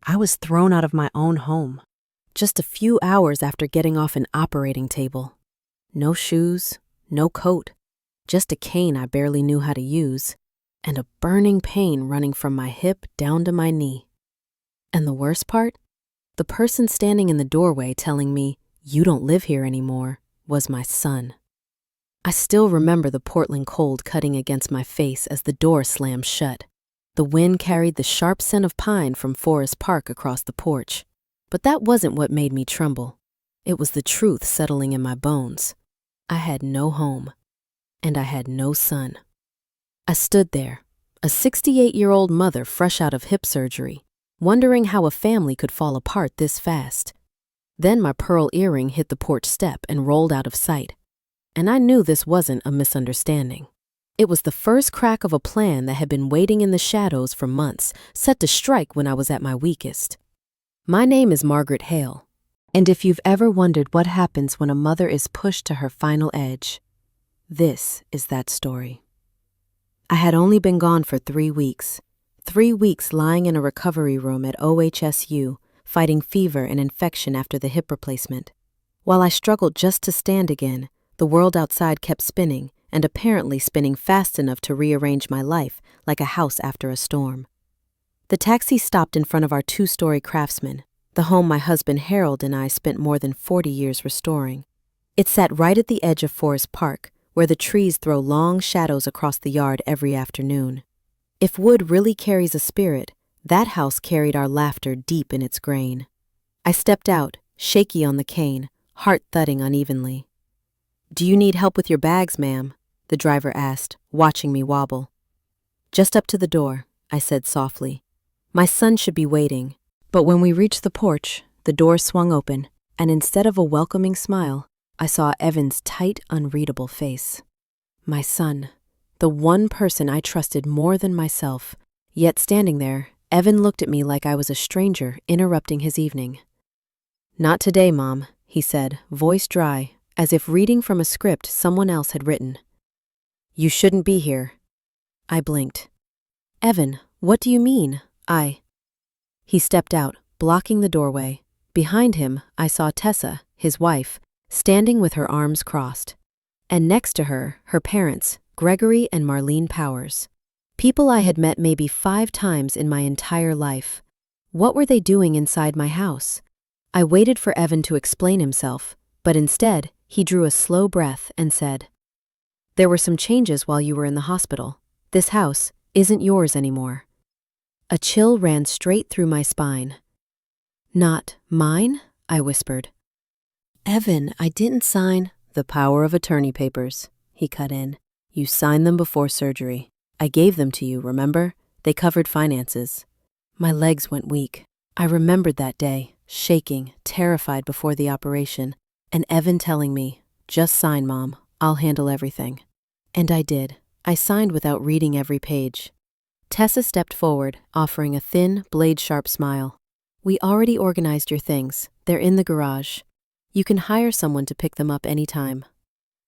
I was thrown out of my own home, just a few hours after getting off an operating table. No shoes, no coat, just a cane I barely knew how to use, and a burning pain running from my hip down to my knee. And the worst part? The person standing in the doorway telling me, "You don't live here anymore," was my son. I still remember the Portland cold cutting against my face as the door slammed shut. The wind carried the sharp scent of pine from Forest Park across the porch. But that wasn't what made me tremble. It was the truth settling in my bones. I had no home, and I had no son. I stood there, a 68-year-old mother fresh out of hip surgery, wondering how a family could fall apart this fast. Then my pearl earring hit the porch step and rolled out of sight. And I knew this wasn't a misunderstanding. It was the first crack of a plan that had been waiting in the shadows for months, set to strike when I was at my weakest. My name is Margaret Hale, and if you've ever wondered what happens when a mother is pushed to her final edge, this is that story. I had only been gone for 3 weeks. 3 weeks lying in a recovery room at OHSU, fighting fever and infection after the hip replacement. While I struggled just to stand again, the world outside kept spinning, and apparently spinning fast enough to rearrange my life like a house after a storm. The taxi stopped in front of our 2-story Craftsman, the home my husband Harold and I spent more than 40 years restoring. It sat right at the edge of Forest Park, where the trees throw long shadows across the yard every afternoon. If wood really carries a spirit, that house carried our laughter deep in its grain. I stepped out, shaky on the cane, heart thudding unevenly. "Do you need help with your bags, ma'am?" the driver asked, watching me wobble. "Just up to the door," I said softly. My son should be waiting. But when we reached the porch, the door swung open, and instead of a welcoming smile, I saw Evan's tight, unreadable face. My son, the one person I trusted more than myself. Yet standing there, Evan looked at me like I was a stranger interrupting his evening. "Not today, Mom," he said, voice dry, as if reading from a script someone else had written. "You shouldn't be here." I blinked. "Evan, what do you mean?" He stepped out, blocking the doorway. Behind him, I saw Tessa, his wife, standing with her arms crossed. And next to her, her parents, Gregory and Marlene Powers. People I had met maybe 5 times in my entire life. What were they doing inside my house? I waited for Evan to explain himself, but instead, he drew a slow breath and said, "There were some changes while you were in the hospital. This house isn't yours anymore." A chill ran straight through my spine. "Not mine?" I whispered. "Evan, I didn't sign—" "The power of attorney papers," he cut in. "You signed them before surgery. I gave them to you, remember? They covered finances." My legs went weak. I remembered that day, shaking, terrified before the operation, and Evan telling me, "Just sign, Mom. I'll handle everything." And I did. I signed without reading every page. Tessa stepped forward, offering a thin, blade-sharp smile. "We already organized your things. They're in the garage. You can hire someone to pick them up anytime."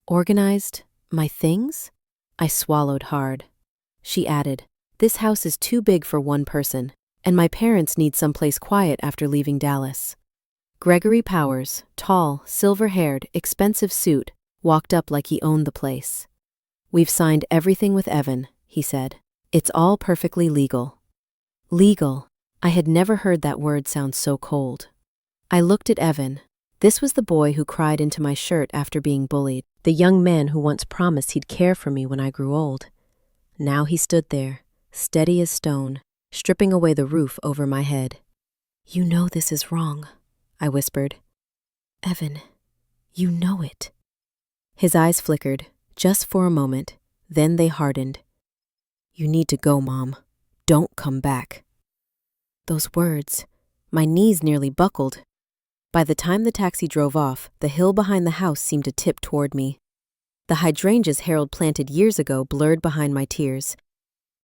"Organized? My things?" I swallowed hard. She added, "This house is too big for one person, and my parents need someplace quiet after leaving Dallas." Gregory Powers, tall, silver-haired, expensive suit, walked up like he owned the place. "We've signed everything with Evan," he said. "It's all perfectly legal." Legal. I had never heard that word sound so cold. I looked at Evan. This was the boy who cried into my shirt after being bullied, the young man who once promised he'd care for me when I grew old. Now he stood there, steady as stone, stripping away the roof over my head. "You know this is wrong," I whispered. "Evan, you know it." His eyes flickered, just for a moment, then they hardened. "You need to go, Mom. Don't come back." Those words, my knees nearly buckled. By the time the taxi drove off, the hill behind the house seemed to tip toward me. The hydrangeas Harold planted years ago blurred behind my tears.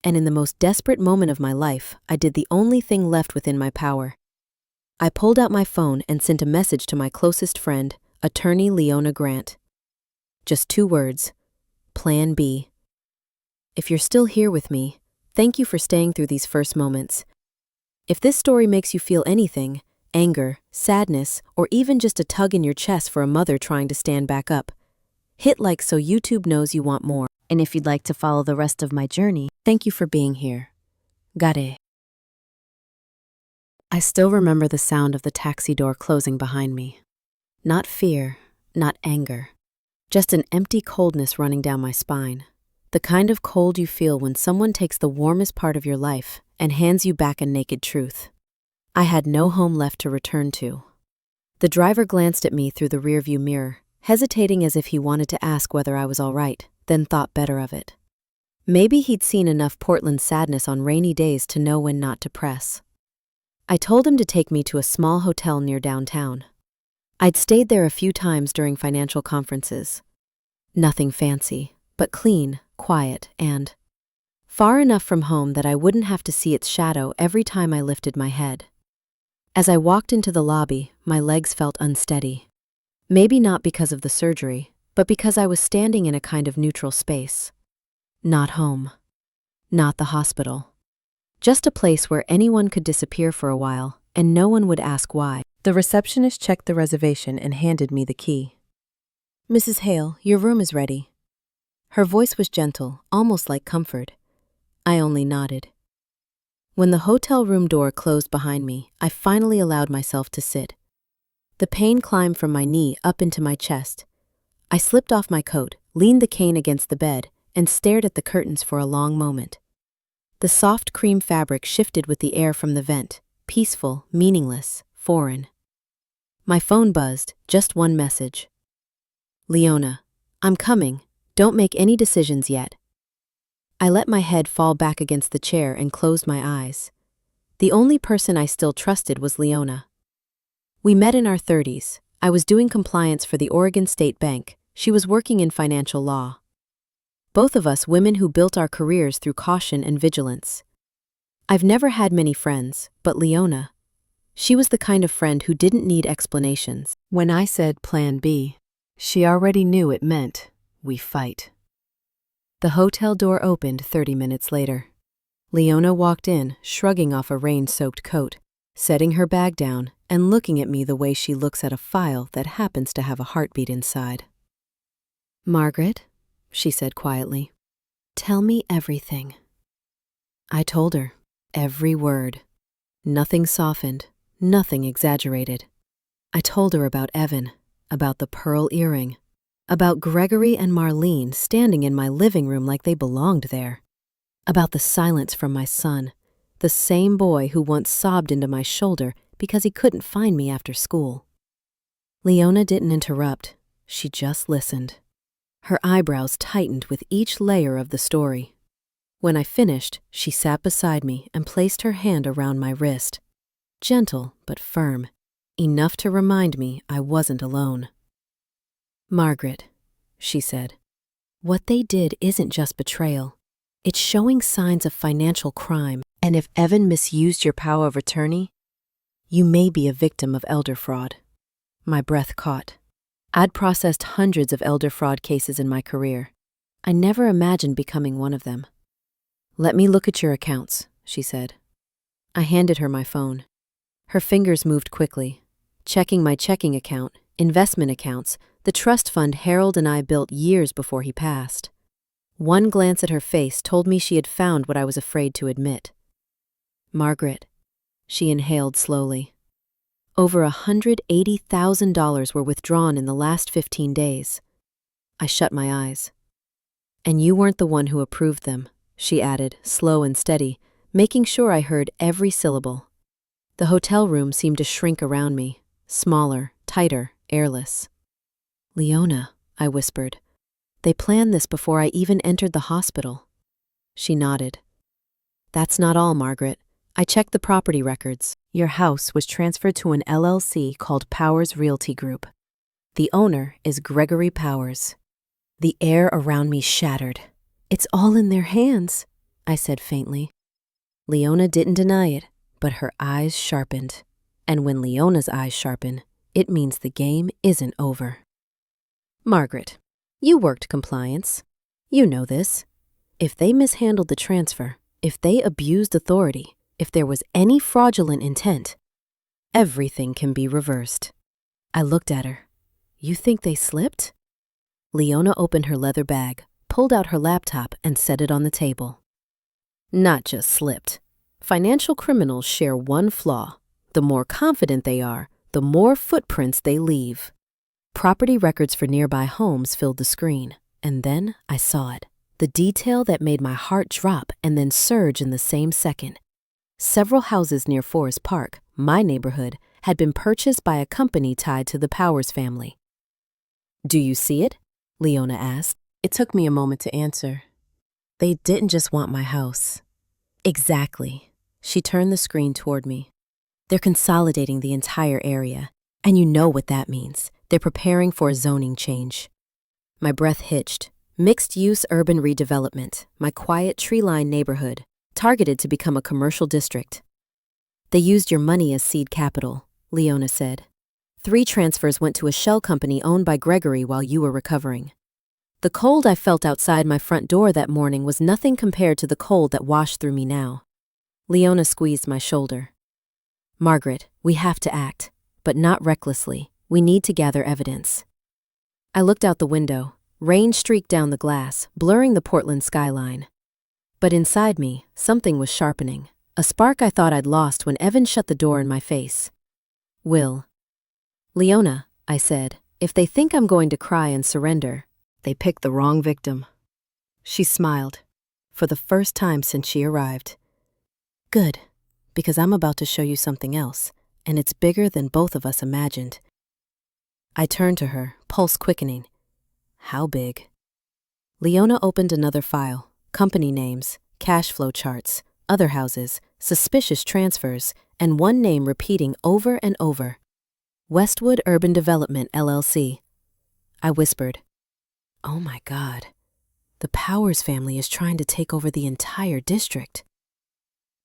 And in the most desperate moment of my life, I did the only thing left within my power. I pulled out my phone and sent a message to my closest friend, attorney Leona Grant. Just 2 words, Plan B. If you're still here with me, thank you for staying through these first moments. If this story makes you feel anything, anger, sadness, or even just a tug in your chest for a mother trying to stand back up, hit like so YouTube knows you want more. And if you'd like to follow the rest of my journey, thank you for being here. Gare. I still remember the sound of the taxi door closing behind me. Not fear, not anger, just an empty coldness running down my spine. The kind of cold you feel when someone takes the warmest part of your life and hands you back a naked truth. I had no home left to return to. The driver glanced at me through the rearview mirror, hesitating as if he wanted to ask whether I was all right, then thought better of it. Maybe he'd seen enough Portland sadness on rainy days to know when not to press. I told him to take me to a small hotel near downtown. I'd stayed there a few times during financial conferences. Nothing fancy, but clean, quiet, and far enough from home that I wouldn't have to see its shadow every time I lifted my head. As I walked into the lobby, my legs felt unsteady. Maybe not because of the surgery, but because I was standing in a kind of neutral space. Not home. Not the hospital. Just a place where anyone could disappear for a while, and no one would ask why. The receptionist checked the reservation and handed me the key. "Mrs. Hale, your room is ready." Her voice was gentle, almost like comfort. I only nodded. When the hotel room door closed behind me, I finally allowed myself to sit. The pain climbed from my knee up into my chest. I slipped off my coat, leaned the cane against the bed, and stared at the curtains for a long moment. The soft cream fabric shifted with the air from the vent, peaceful, meaningless, foreign. My phone buzzed, just one message. "Leona, I'm coming. Don't make any decisions yet." I let my head fall back against the chair and closed my eyes. The only person I still trusted was Leona. We met in our 30s. I was doing compliance for the Oregon State Bank. She was working in financial law. Both of us women who built our careers through caution and vigilance. I've never had many friends, but Leona, she was the kind of friend who didn't need explanations. When I said Plan B, she already knew it meant we fight. The hotel door opened 30 minutes later. Leona walked in, shrugging off a rain-soaked coat, setting her bag down and looking at me the way she looks at a file that happens to have a heartbeat inside. "Margaret," she said quietly, "tell me everything." I told her, every word. Nothing softened, nothing exaggerated. I told her about Evan, about the pearl earring, about Gregory and Marlene standing in my living room like they belonged there, about the silence from my son, the same boy who once sobbed into my shoulder because he couldn't find me after school. Leona didn't interrupt, she just listened. Her eyebrows tightened with each layer of the story. When I finished, she sat beside me and placed her hand around my wrist. Gentle but firm, enough to remind me I wasn't alone. "Margaret," she said, "what they did isn't just betrayal. It's showing signs of financial crime, and if Evan misused your power of attorney, you may be a victim of elder fraud." My breath caught. I'd processed hundreds of elder fraud cases in my career. I never imagined becoming one of them. "Let me look at your accounts," she said. I handed her my phone. Her fingers moved quickly, checking my checking account, investment accounts, the trust fund Harold and I built years before he passed. One glance at her face told me she had found what I was afraid to admit. "Margaret," she inhaled slowly. "Over $180,000 were withdrawn in the last 15 days. I shut my eyes. "And you weren't the one who approved them," she added, slow and steady, making sure I heard every syllable. The hotel room seemed to shrink around me, smaller, tighter, airless. "Leona," I whispered, "they planned this before I even entered the hospital." She nodded. "That's not all, Margaret. I checked the property records. Your house was transferred to an LLC called Powers Realty Group. The owner is Gregory Powers." The air around me shattered. "It's all in their hands," I said faintly. Leona didn't deny it, but her eyes sharpened. And when Leona's eyes sharpen, it means the game isn't over. "Margaret, you worked compliance. You know this. If they mishandled the transfer, if they abused authority, if there was any fraudulent intent, everything can be reversed. I looked at her. You think they slipped? Leona opened her leather bag, pulled out her laptop, and set it on the table. Not just slipped. Financial criminals share one flaw. The more confident they are, the more footprints they leave. Property records for nearby homes filled the screen, and then I saw it. The detail that made my heart drop and then surge in the same second. Several houses near Forest Park, my neighborhood, had been purchased by a company tied to the Powers family. Do you see it? Leona asked. It took me a moment to answer. They didn't just want my house. Exactly. She turned the screen toward me. They're consolidating the entire area, and you know what that means. They're preparing for a zoning change. My breath hitched. Mixed-use urban redevelopment, my quiet tree-lined neighborhood, targeted to become a commercial district. They used your money as seed capital, Leona said. 3 transfers went to a shell company owned by Gregory while you were recovering. The cold I felt outside my front door that morning was nothing compared to the cold that washed through me now. Leona squeezed my shoulder. Margaret, we have to act, but not recklessly. We need to gather evidence. I looked out the window. Rain streaked down the glass, blurring the Portland skyline. But inside me, something was sharpening, a spark I thought I'd lost when Evan shut the door in my face. Will. Leona, I said, if they think I'm going to cry and surrender, they picked the wrong victim. She smiled, for the first time since she arrived. Good, because I'm about to show you something else, and it's bigger than both of us imagined. I turned to her, pulse quickening. How big? Leona opened another file, company names, cash flow charts, other houses, suspicious transfers, and one name repeating over and over. Westwood Urban Development, LLC. I whispered, Oh my God, the Powers family is trying to take over the entire district.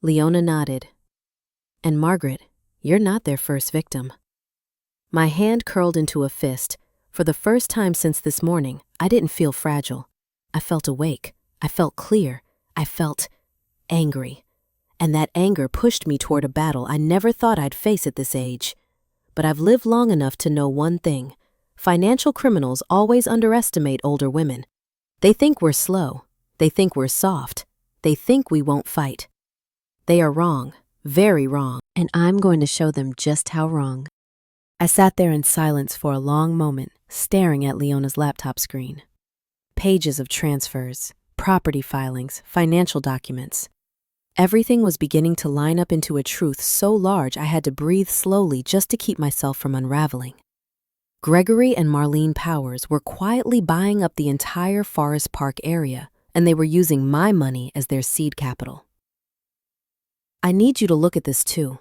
Leona nodded. And Margaret, you're not their first victim. My hand curled into a fist. For the first time since this morning, I didn't feel fragile. I felt awake. I felt clear. I felt angry. And that anger pushed me toward a battle I never thought I'd face at this age. But I've lived long enough to know one thing. Financial criminals always underestimate older women. They think we're slow. They think we're soft. They think we won't fight. They are wrong, very wrong, and I'm going to show them just how wrong. I sat there in silence for a long moment, staring at Leona's laptop screen. Pages of transfers, property filings, financial documents. Everything was beginning to line up into a truth so large I had to breathe slowly just to keep myself from unraveling. Gregory and Marlene Powers were quietly buying up the entire Forest Park area, and they were using my money as their seed capital. I need you to look at this too,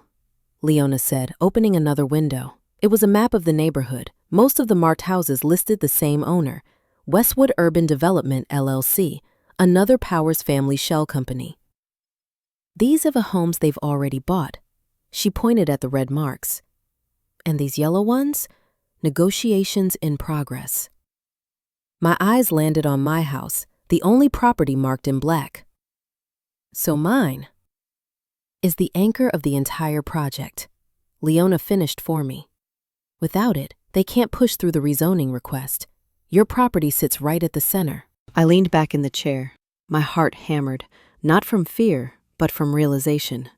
Leona said, opening another window. It was a map of the neighborhood. Most of the marked houses listed the same owner, Westwood Urban Development, LLC, another Powers family shell company. These are the homes they've already bought. She pointed at the red marks. And these yellow ones? Negotiations in progress. My eyes landed on my house, the only property marked in black. So mine is the anchor of the entire project. Leona finished for me. Without it, they can't push through the rezoning request. Your property sits right at the center. I leaned back in the chair, my heart hammered, not from fear, but from realization.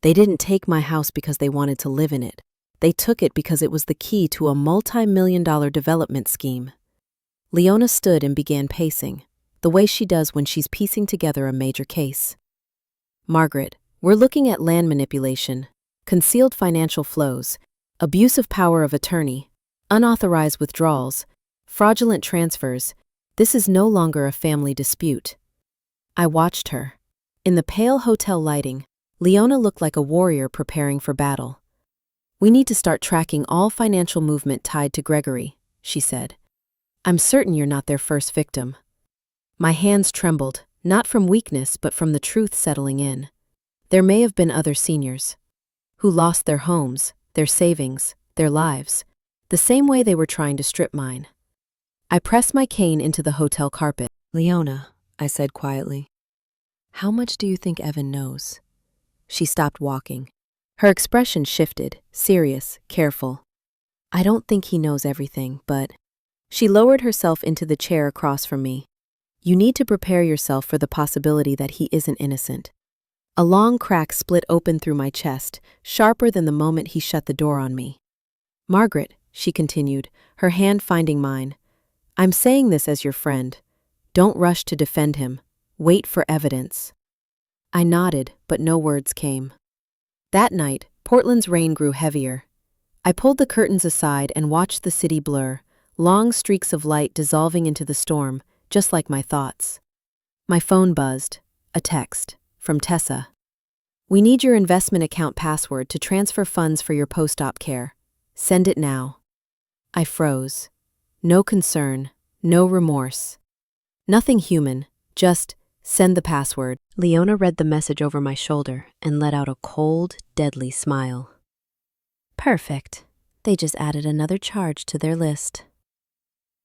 They didn't take my house because they wanted to live in it. They took it because it was the key to a multi-million-dollar development scheme. Leona stood and began pacing, the way she does when she's piecing together a major case. Margaret, we're looking at land manipulation, concealed financial flows, abuse of power of attorney, unauthorized withdrawals, fraudulent transfers. This is no longer a family dispute. I watched her. In the pale hotel lighting, Leona looked like a warrior preparing for battle. We need to start tracking all financial movement tied to Gregory, she said. I'm certain you're not their first victim. My hands trembled, not from weakness but from the truth settling in. There may have been other seniors who lost their homes, their savings, their lives, the same way they were trying to strip mine. I pressed my cane into the hotel carpet. Leona, I said quietly, how much do you think Evan knows? She stopped walking. Her expression shifted, serious, careful. I don't think he knows everything, but… She lowered herself into the chair across from me. You need to prepare yourself for the possibility that he isn't innocent. A long crack split open through my chest, sharper than the moment he shut the door on me. Margaret, she continued, her hand finding mine, I'm saying this as your friend. Don't rush to defend him. Wait for evidence. I nodded, but no words came. That night, Portland's rain grew heavier. I pulled the curtains aside and watched the city blur, long streaks of light dissolving into the storm, just like my thoughts. My phone buzzed. A text from Tessa. We need your investment account password to transfer funds for your post-op care. Send it now. I froze. No concern, no remorse. Nothing human, just send the password. Leona read the message over my shoulder and let out a cold, deadly smile. Perfect. They just added another charge to their list.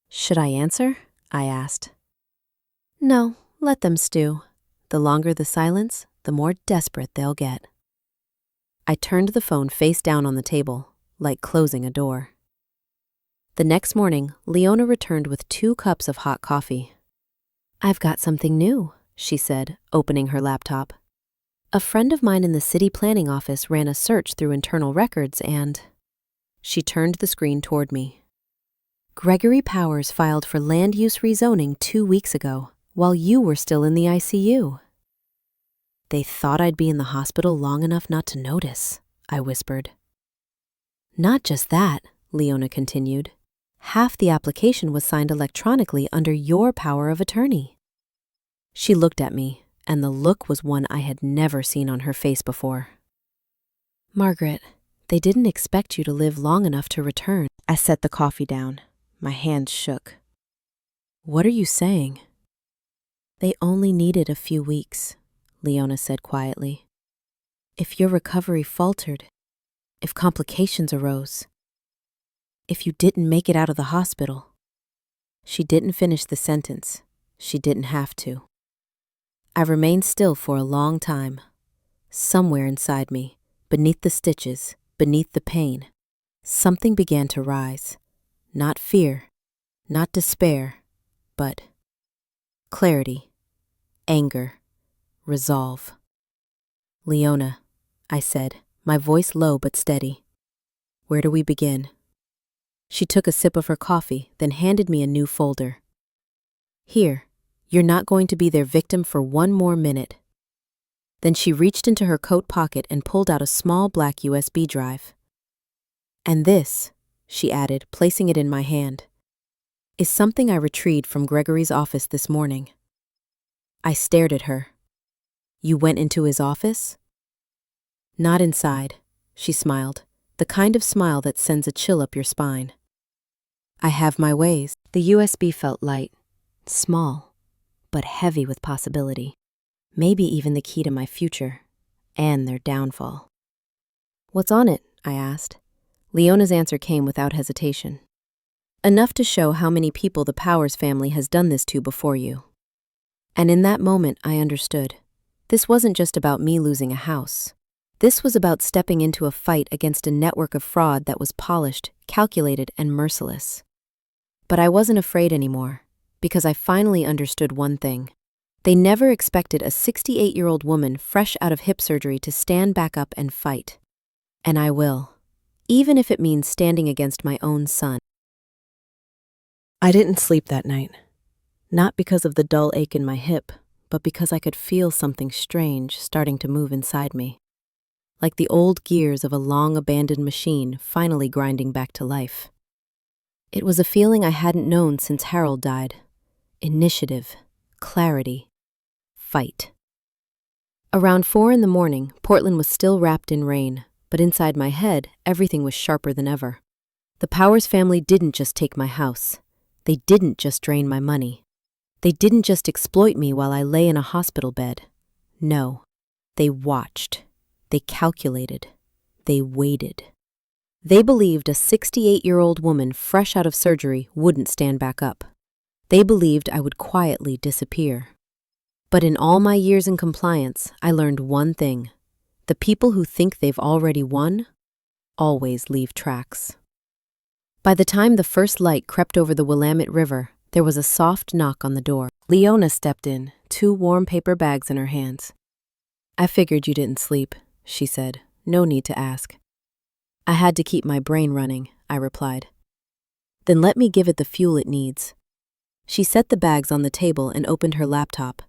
Should I answer? I asked. No, let them stew. The longer the silence, the more desperate they'll get. I turned the phone face down on the table, like closing a door. The next morning, Leona returned with 2 cups of hot coffee. I've got something new, she said, opening her laptop. A friend of mine in the city planning office ran a search through internal records and… She turned the screen toward me. Gregory Powers filed for land use rezoning 2 weeks ago, while you were still in the ICU. They thought I'd be in the hospital long enough not to notice, I whispered. Not just that, Leona continued. Half the application was signed electronically under your power of attorney. She looked at me, and the look was one I had never seen on her face before. Margaret, they didn't expect you to live long enough to return. I set the coffee down. My hands shook. What are you saying? They only needed a few weeks, Leona said quietly. If your recovery faltered, if complications arose, if you didn't make it out of the hospital. She didn't finish the sentence. She didn't have to. I remained still for a long time. Somewhere inside me, beneath the stitches, beneath the pain, something began to rise. Not fear, not despair, but clarity, anger, resolve. Leona, I said, my voice low but steady. Where do we begin? She took a sip of her coffee, then handed me a new folder. Here, you're not going to be their victim for 1 more minute. Then she reached into her coat pocket and pulled out a small black USB drive. And this, she added, placing it in my hand, is something I retrieved from Gregory's office this morning. I stared at her. You went into his office? Not inside, she smiled, the kind of smile that sends a chill up your spine. I have my ways. The USB felt light, small, but heavy with possibility. Maybe even the key to my future, and their downfall. What's on it? I asked. Leona's answer came without hesitation. Enough to show how many people the Powers family has done this to before you. And in that moment, I understood. This wasn't just about me losing a house. This was about stepping into a fight against a network of fraud that was polished, calculated, and merciless. But I wasn't afraid anymore, because I finally understood one thing. They never expected a 68-year-old woman fresh out of hip surgery to stand back up and fight. And I will, even if it means standing against my own son. I didn't sleep that night. Not because of the dull ache in my hip, but because I could feel something strange starting to move inside me. Like the old gears of a long-abandoned machine finally grinding back to life. It was a feeling I hadn't known since Harold died. Initiative, clarity, fight. Around 4 a.m, Portland was still wrapped in rain, but inside my head, everything was sharper than ever. The Powers family didn't just take my house. They didn't just drain my money. They didn't just exploit me while I lay in a hospital bed. No, they watched. They calculated. They waited. They believed a 68-year-old woman fresh out of surgery wouldn't stand back up. They believed I would quietly disappear. But in all my years in compliance, I learned one thing. The people who think they've already won always leave tracks. By the time the first light crept over the Willamette River, there was a soft knock on the door. Leona stepped in, 2 warm paper bags in her hands. "I figured you didn't sleep," she said. "No need to ask." "I had to keep my brain running," I replied. "Then let me give it the fuel it needs." She set the bags on the table and opened her laptop.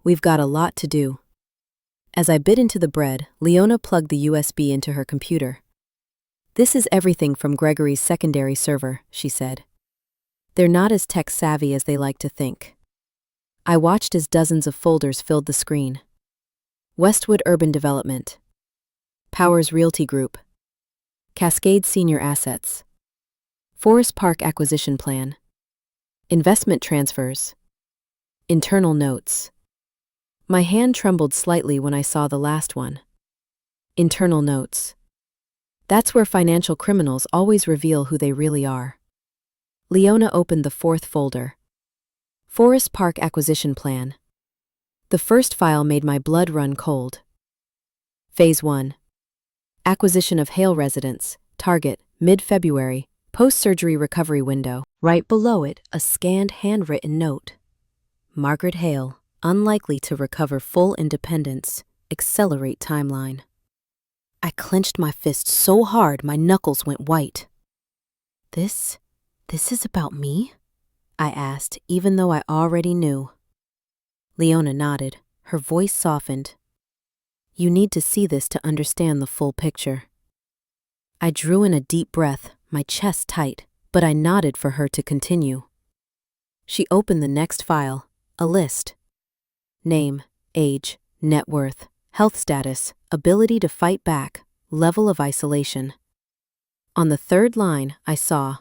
"We've got a lot to do." As I bit into the bread, Leona plugged the USB into her computer. "This is everything from Gregory's secondary server," she said. "They're not as tech-savvy as they like to think." I watched as dozens of folders filled the screen. Westwood Urban Development, Powers Realty Group, Cascade Senior Assets, Forest Park Acquisition Plan, Investment Transfers, Internal Notes. My hand trembled slightly when I saw the last one. Internal Notes. That's where financial criminals always reveal who they really are. Leona opened the 4th folder. Forest Park Acquisition Plan. The first file made my blood run cold. Phase 1. Acquisition of Hale residence. Target, mid-February, post-surgery recovery window. Right below it, a scanned handwritten note. Margaret Hale, unlikely to recover full independence. Accelerate timeline. I clenched my fist so hard my knuckles went white. This is about me?" I asked, even though I already knew. Leona nodded. Her voice softened. "You need to see this to understand the full picture." I drew in a deep breath, my chest tight, but I nodded for her to continue. She opened the next file, a list. Name, age, net worth, health status, ability to fight back, level of isolation. On the 3rd line, I saw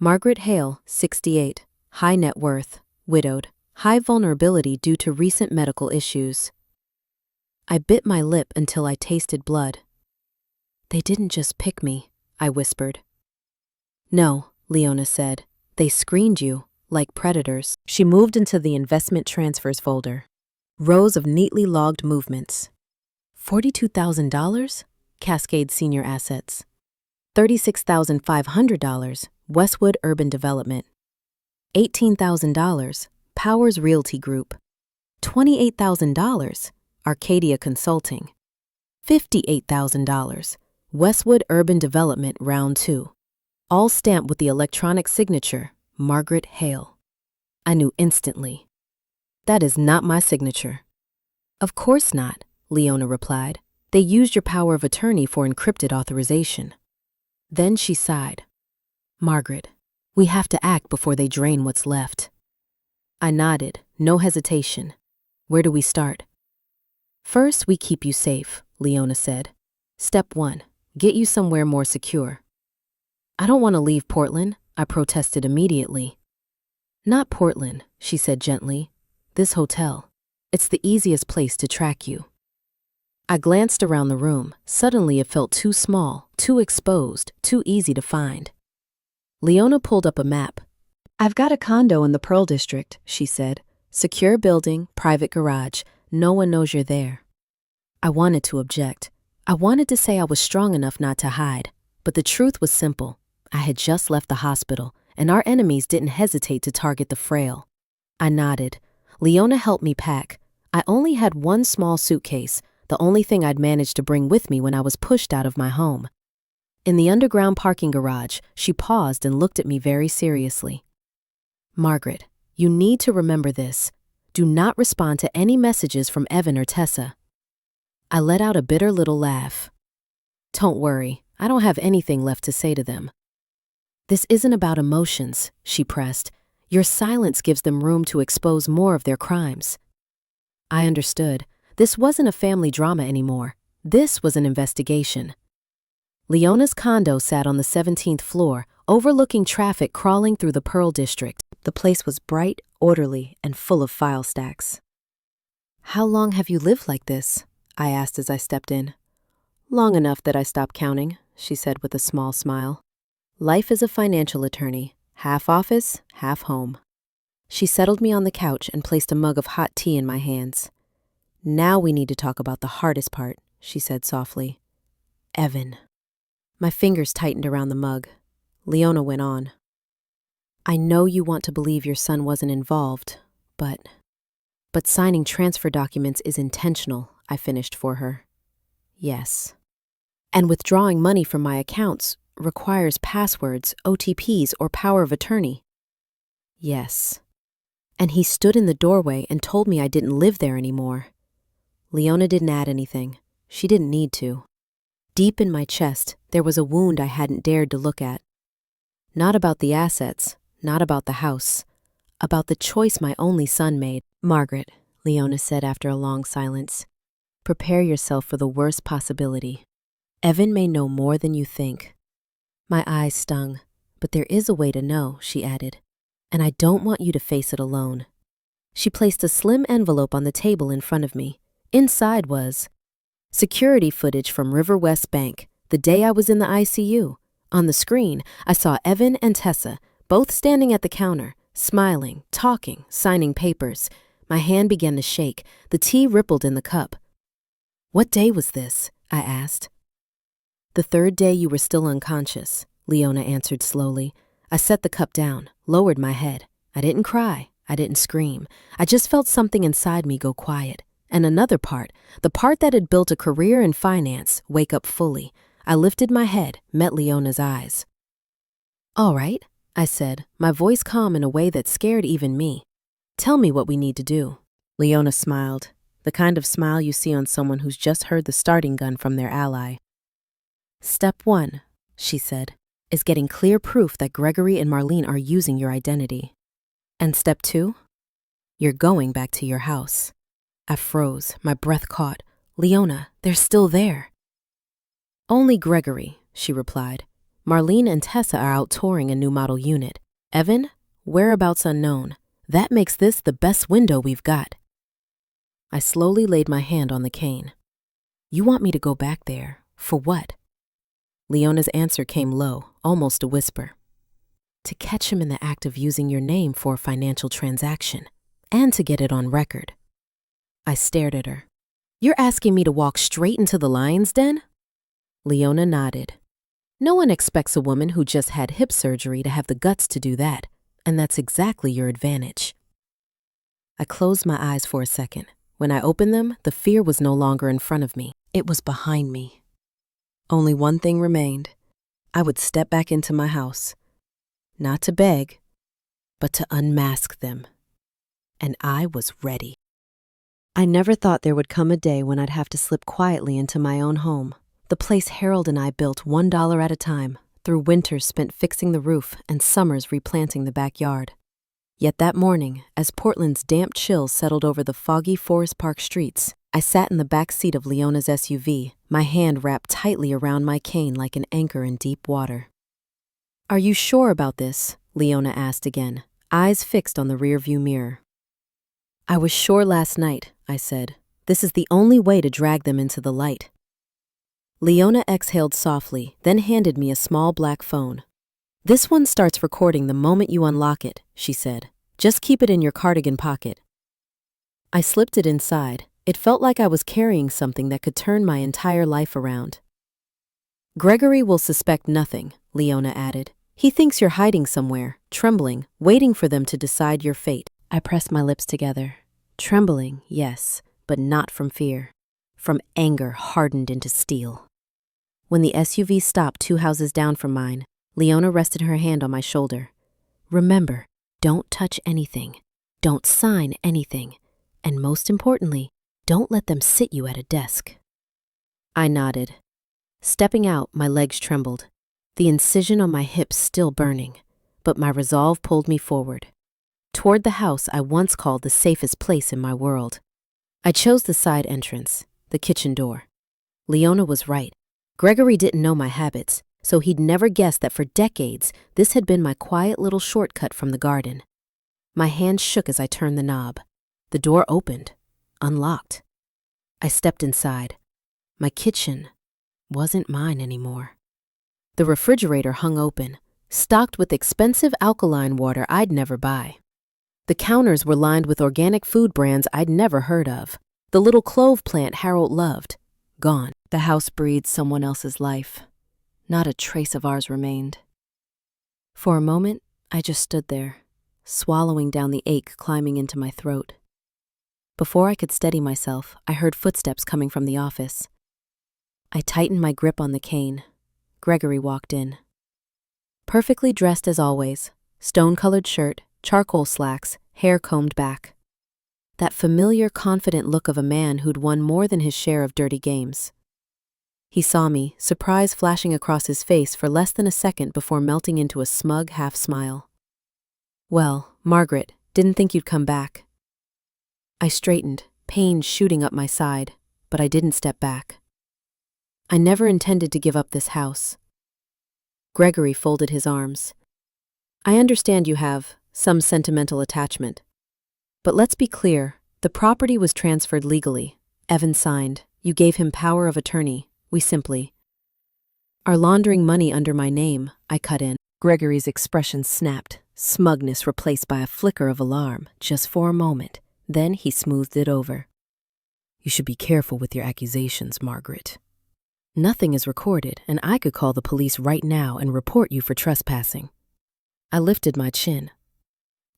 Margaret Hale, 68, high net worth, widowed, high vulnerability due to recent medical issues. I bit my lip until I tasted blood. "They didn't just pick me," I whispered. "No," Leona said. "They screened you, like predators." She moved into the investment transfers folder. Rows of neatly logged movements. $42,000? Cascade Senior Assets. $36,500, Westwood Urban Development. $18,000, Powers Realty Group. $28,000, Arcadia Consulting. $58,000, Westwood Urban Development Round 2. All stamped with the electronic signature, Margaret Hale. I knew instantly. That is not my signature. "Of course not," Leona replied. "They used your power of attorney for encrypted authorization." Then she sighed. "Margaret, we have to act before they drain what's left." I nodded, no hesitation. "Where do we start?" "First, we keep you safe," Leona said. "Step 1, get you somewhere more secure." "I don't want to leave Portland," I protested immediately. "Not Portland," she said gently. "This hotel. It's the easiest place to track you." I glanced around the room. Suddenly it felt too small, too exposed, too easy to find. Leona pulled up a map. "I've got a condo in the Pearl District," she said. "Secure building, private garage. No one knows you're there." I wanted to object. I wanted to say I was strong enough not to hide. But the truth was simple. I had just left the hospital, and our enemies didn't hesitate to target the frail. I nodded. Leona helped me pack. I only had one small suitcase, the only thing I'd managed to bring with me when I was pushed out of my home. In the underground parking garage, she paused and looked at me very seriously. "Margaret, you need to remember this. Do not respond to any messages from Evan or Tessa." I let out a bitter little laugh. "Don't worry, I don't have anything left to say to them." "This isn't about emotions," she pressed. "Your silence gives them room to expose more of their crimes." I understood. This wasn't a family drama anymore. This was an investigation. Leona's condo sat on the 17th floor, overlooking traffic crawling through the Pearl District. The place was bright, orderly, and full of file stacks. "How long have you lived like this?" I asked as I stepped in. "Long enough that I stopped counting," she said with a small smile. "Life as a financial attorney, half office, half home." She settled me on the couch and placed a mug of hot tea in my hands. Now we need to talk about the hardest part, she said softly. Evan. My fingers tightened around the mug. Leona went on. I know you want to believe your son wasn't involved, but signing transfer documents is intentional, I finished for her. Yes. And withdrawing money from my accounts requires passwords, OTPs, or power of attorney. Yes. And he stood in the doorway and told me I didn't live there anymore. Leona didn't add anything. She didn't need to. Deep in my chest, there was a wound I hadn't dared to look at. Not about the assets, not about the house, about the choice my only son made. Margaret, Leona said after a long silence, prepare yourself for the worst possibility. Evan may know more than you think. My eyes stung, but there is a way to know, she added, and I don't want you to face it alone. She placed a slim envelope on the table in front of me. Inside was security footage from River West Bank, the day I was in the ICU. On the screen, I saw Evan and Tessa, both standing at the counter, smiling, talking, signing papers. My hand began to shake. The tea rippled in the cup. What day was this? I asked. The third day you were still unconscious, Leona answered slowly. I set the cup down, lowered my head. I didn't cry. I didn't scream. I just felt something inside me go quiet. And another part, the part that had built a career in finance, wake up fully. I lifted my head, met Leona's eyes. All right, I said, my voice calm in a way that scared even me. Tell me what we need to do. Leona smiled, the kind of smile you see on someone who's just heard the starting gun from their ally. Step 1, she said, is getting clear proof that Gregory and Marlene are using your identity. And step 2? You're going back to your house. I froze, my breath caught. Leona, they're still there. Only Gregory, she replied. Marlene and Tessa are out touring a new model unit. Evan, whereabouts unknown. That makes this the best window we've got. I slowly laid my hand on the cane. You want me to go back there? For what? Leona's answer came low, almost a whisper. To catch him in the act of using your name for a financial transaction, and to get it on record. I stared at her. You're asking me to walk straight into the lion's den? Leona nodded. No one expects a woman who just had hip surgery to have the guts to do that, and that's exactly your advantage. I closed my eyes for a second. When I opened them, the fear was no longer in front of me. It was behind me. Only one thing remained. I would step back into my house. Not to beg, but to unmask them. And I was ready. I never thought there would come a day when I'd have to slip quietly into my own home, the place Harold and I built $1 at a time, through winters spent fixing the roof and summers replanting the backyard. Yet that morning, as Portland's damp chill settled over the foggy Forest Park streets, I sat in the back seat of Leona's SUV, my hand wrapped tightly around my cane like an anchor in deep water. Are you sure about this? Leona asked again, eyes fixed on the rearview mirror. I was sure last night, I said. This is the only way to drag them into the light. Leona exhaled softly, then handed me a small black phone. This one starts recording the moment you unlock it, she said. Just keep it in your cardigan pocket. I slipped it inside. It felt like I was carrying something that could turn my entire life around. Gregory will suspect nothing, Leona added. He thinks you're hiding somewhere, trembling, waiting for them to decide your fate. I pressed my lips together. Trembling, yes, but not from fear. From anger hardened into steel. When the SUV stopped 2 houses down from mine, Leona rested her hand on my shoulder. Remember, don't touch anything. Don't sign anything. And most importantly, don't let them sit you at a desk. I nodded. Stepping out, my legs trembled, the incision on my hip still burning, but my resolve pulled me forward. Toward the house I once called the safest place in my world. I chose the side entrance, the kitchen door. Leona was right. Gregory didn't know my habits, so he'd never guessed that for decades this had been my quiet little shortcut from the garden. My hand shook as I turned the knob. The door opened, unlocked. I stepped inside. My kitchen wasn't mine anymore. The refrigerator hung open, stocked with expensive alkaline water I'd never buy. The counters were lined with organic food brands I'd never heard of. The little clove plant Harold loved, gone. The house breathed someone else's life. Not a trace of ours remained. For a moment, I just stood there, swallowing down the ache climbing into my throat. Before I could steady myself, I heard footsteps coming from the office. I tightened my grip on the cane. Gregory walked in. Perfectly dressed as always, stone-colored shirt, charcoal slacks, hair combed back. That familiar, confident look of a man who'd won more than his share of dirty games. He saw me, surprise flashing across his face for less than a second before melting into a smug half-smile. "Well, Margaret, didn't think you'd come back." I straightened, pain shooting up my side, but I didn't step back. I never intended to give up this house. Gregory folded his arms. "I understand you have some sentimental attachment. But let's be clear, the property was transferred legally. Evan signed. You gave him power of attorney. We simply are laundering money under my name," I cut in. Gregory's expression snapped, smugness replaced by a flicker of alarm, just for a moment. Then he smoothed it over. "You should be careful with your accusations, Margaret. Nothing is recorded, and I could call the police right now and report you for trespassing." I lifted my chin.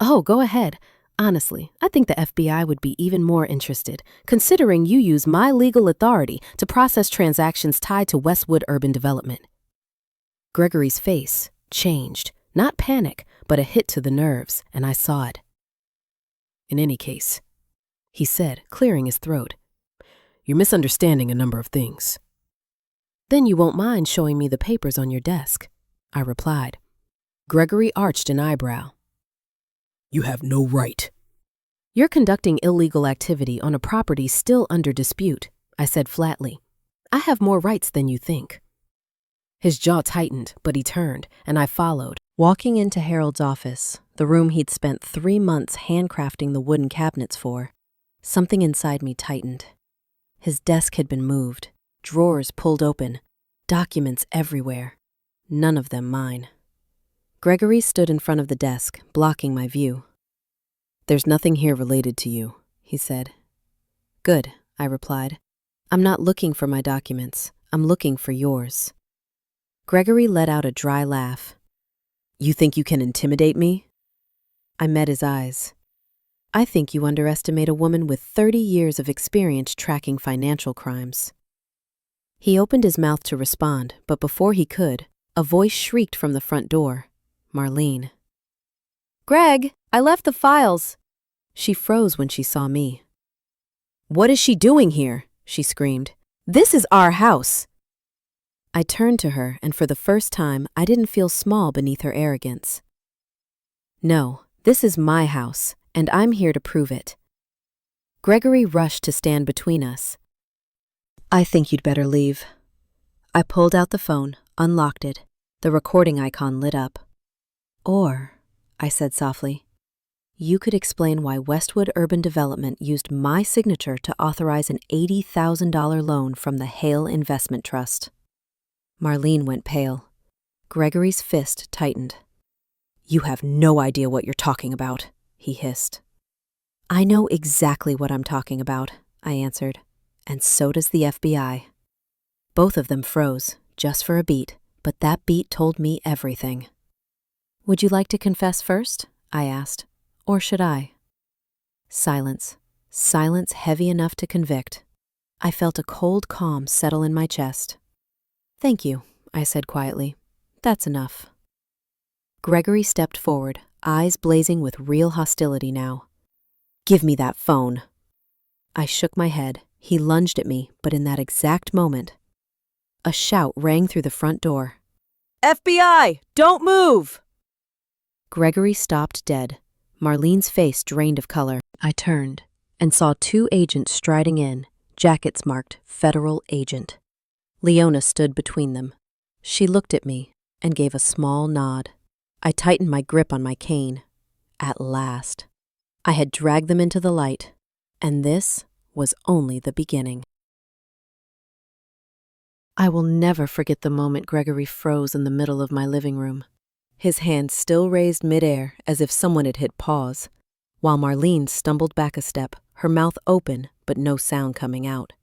"Oh, go ahead. Honestly, I think the FBI would be even more interested, considering you use my legal authority to process transactions tied to Westwood Urban Development." Gregory's face changed, not panic, but a hit to the nerves, and I saw it. "In any case," he said, clearing his throat, "you're misunderstanding a number of things." "Then you won't mind showing me the papers on your desk," I replied. Gregory arched an eyebrow. "You have no right." "You're conducting illegal activity on a property still under dispute," I said flatly. "I have more rights than you think." His jaw tightened, but he turned, and I followed. Walking into Harold's office, the room he'd spent 3 months handcrafting the wooden cabinets for, something inside me tightened. His desk had been moved, drawers pulled open, documents everywhere, none of them mine. Gregory stood in front of the desk, blocking my view. "There's nothing here related to you," he said. "Good," I replied. "I'm not looking for my documents. I'm looking for yours." Gregory let out a dry laugh. "You think you can intimidate me?" I met his eyes. "I think you underestimate a woman with 30 years of experience tracking financial crimes." He opened his mouth to respond, but before he could, a voice shrieked from the front door. Marlene. "Greg, I left the files." She froze when she saw me. "What is she doing here?" she screamed. "This is our house." I turned to her, and for the first time, I didn't feel small beneath her arrogance. "No, this is my house, and I'm here to prove it." Gregory rushed to stand between us. "I think you'd better leave." I pulled out the phone, unlocked it. The recording icon lit up. "Or," I said softly, "you could explain why Westwood Urban Development used my signature to authorize an $80,000 loan from the Hale Investment Trust." Marlene went pale. Gregory's fist tightened. "You have no idea what you're talking about," he hissed. "I know exactly what I'm talking about," I answered, "and so does the FBI." Both of them froze, just for a beat, but that beat told me everything. "Would you like to confess first?" I asked. "Or should I?" Silence. Silence heavy enough to convict. I felt a cold calm settle in my chest. "Thank you," I said quietly. "That's enough." Gregory stepped forward, eyes blazing with real hostility now. "Give me that phone." I shook my head. He lunged at me, but in that exact moment, a shout rang through the front door. "FBI, don't move!" Gregory stopped dead, Marlene's face drained of color. I turned and saw 2 agents striding in, jackets marked Federal Agent. Leona stood between them. She looked at me and gave a small nod. I tightened my grip on my cane. At last. I had dragged them into the light, and this was only the beginning. I will never forget the moment Gregory froze in the middle of my living room. His hand still raised midair as if someone had hit pause, while Marlene stumbled back a step, her mouth open but no sound coming out.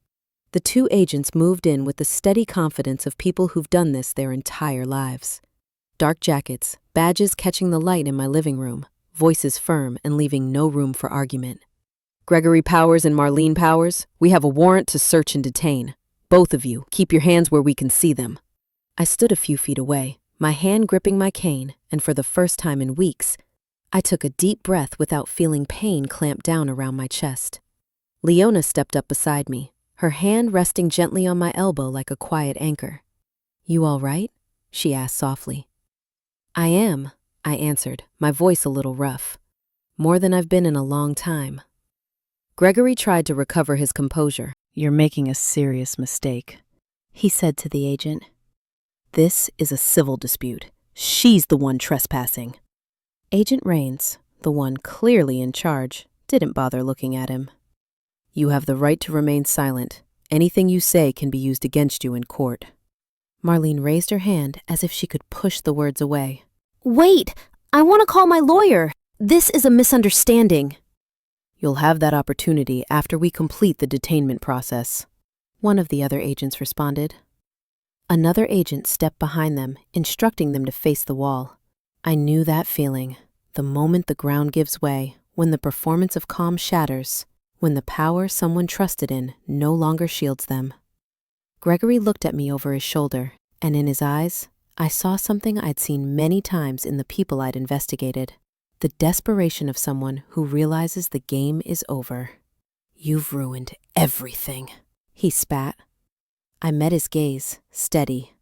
The two agents moved in with the steady confidence of people who've done this their entire lives. Dark jackets, badges catching the light in my living room, voices firm and leaving no room for argument. Gregory Powers and Marlene Powers, we have a warrant to search and detain. Both of you, keep your hands where we can see them. I stood a few feet away, my hand gripping my cane, and for the first time in weeks, I took a deep breath without feeling pain clamp down around my chest. Leona stepped up beside me, her hand resting gently on my elbow like a quiet anchor. "You all right?" she asked softly. "I am," I answered, my voice a little rough. "More than I've been in a long time." Gregory tried to recover his composure. "You're making a serious mistake," he said to the agent. "This is a civil dispute. She's the one trespassing." Agent Rains, the one clearly in charge, didn't bother looking at him. "You have the right to remain silent. Anything you say can be used against you in court." Marlene raised her hand as if she could push the words away. "Wait! I want to call my lawyer! This is a misunderstanding." "You'll have that opportunity after we complete the detainment process," one of the other agents responded. Another agent stepped behind them, instructing them to face the wall. I knew that feeling, the moment the ground gives way, when the performance of calm shatters, when the power someone trusted in no longer shields them. Gregory looked at me over his shoulder, and in his eyes, I saw something I'd seen many times in the people I'd investigated. The desperation of someone who realizes the game is over. "You've ruined everything," he spat. I met his gaze, steady.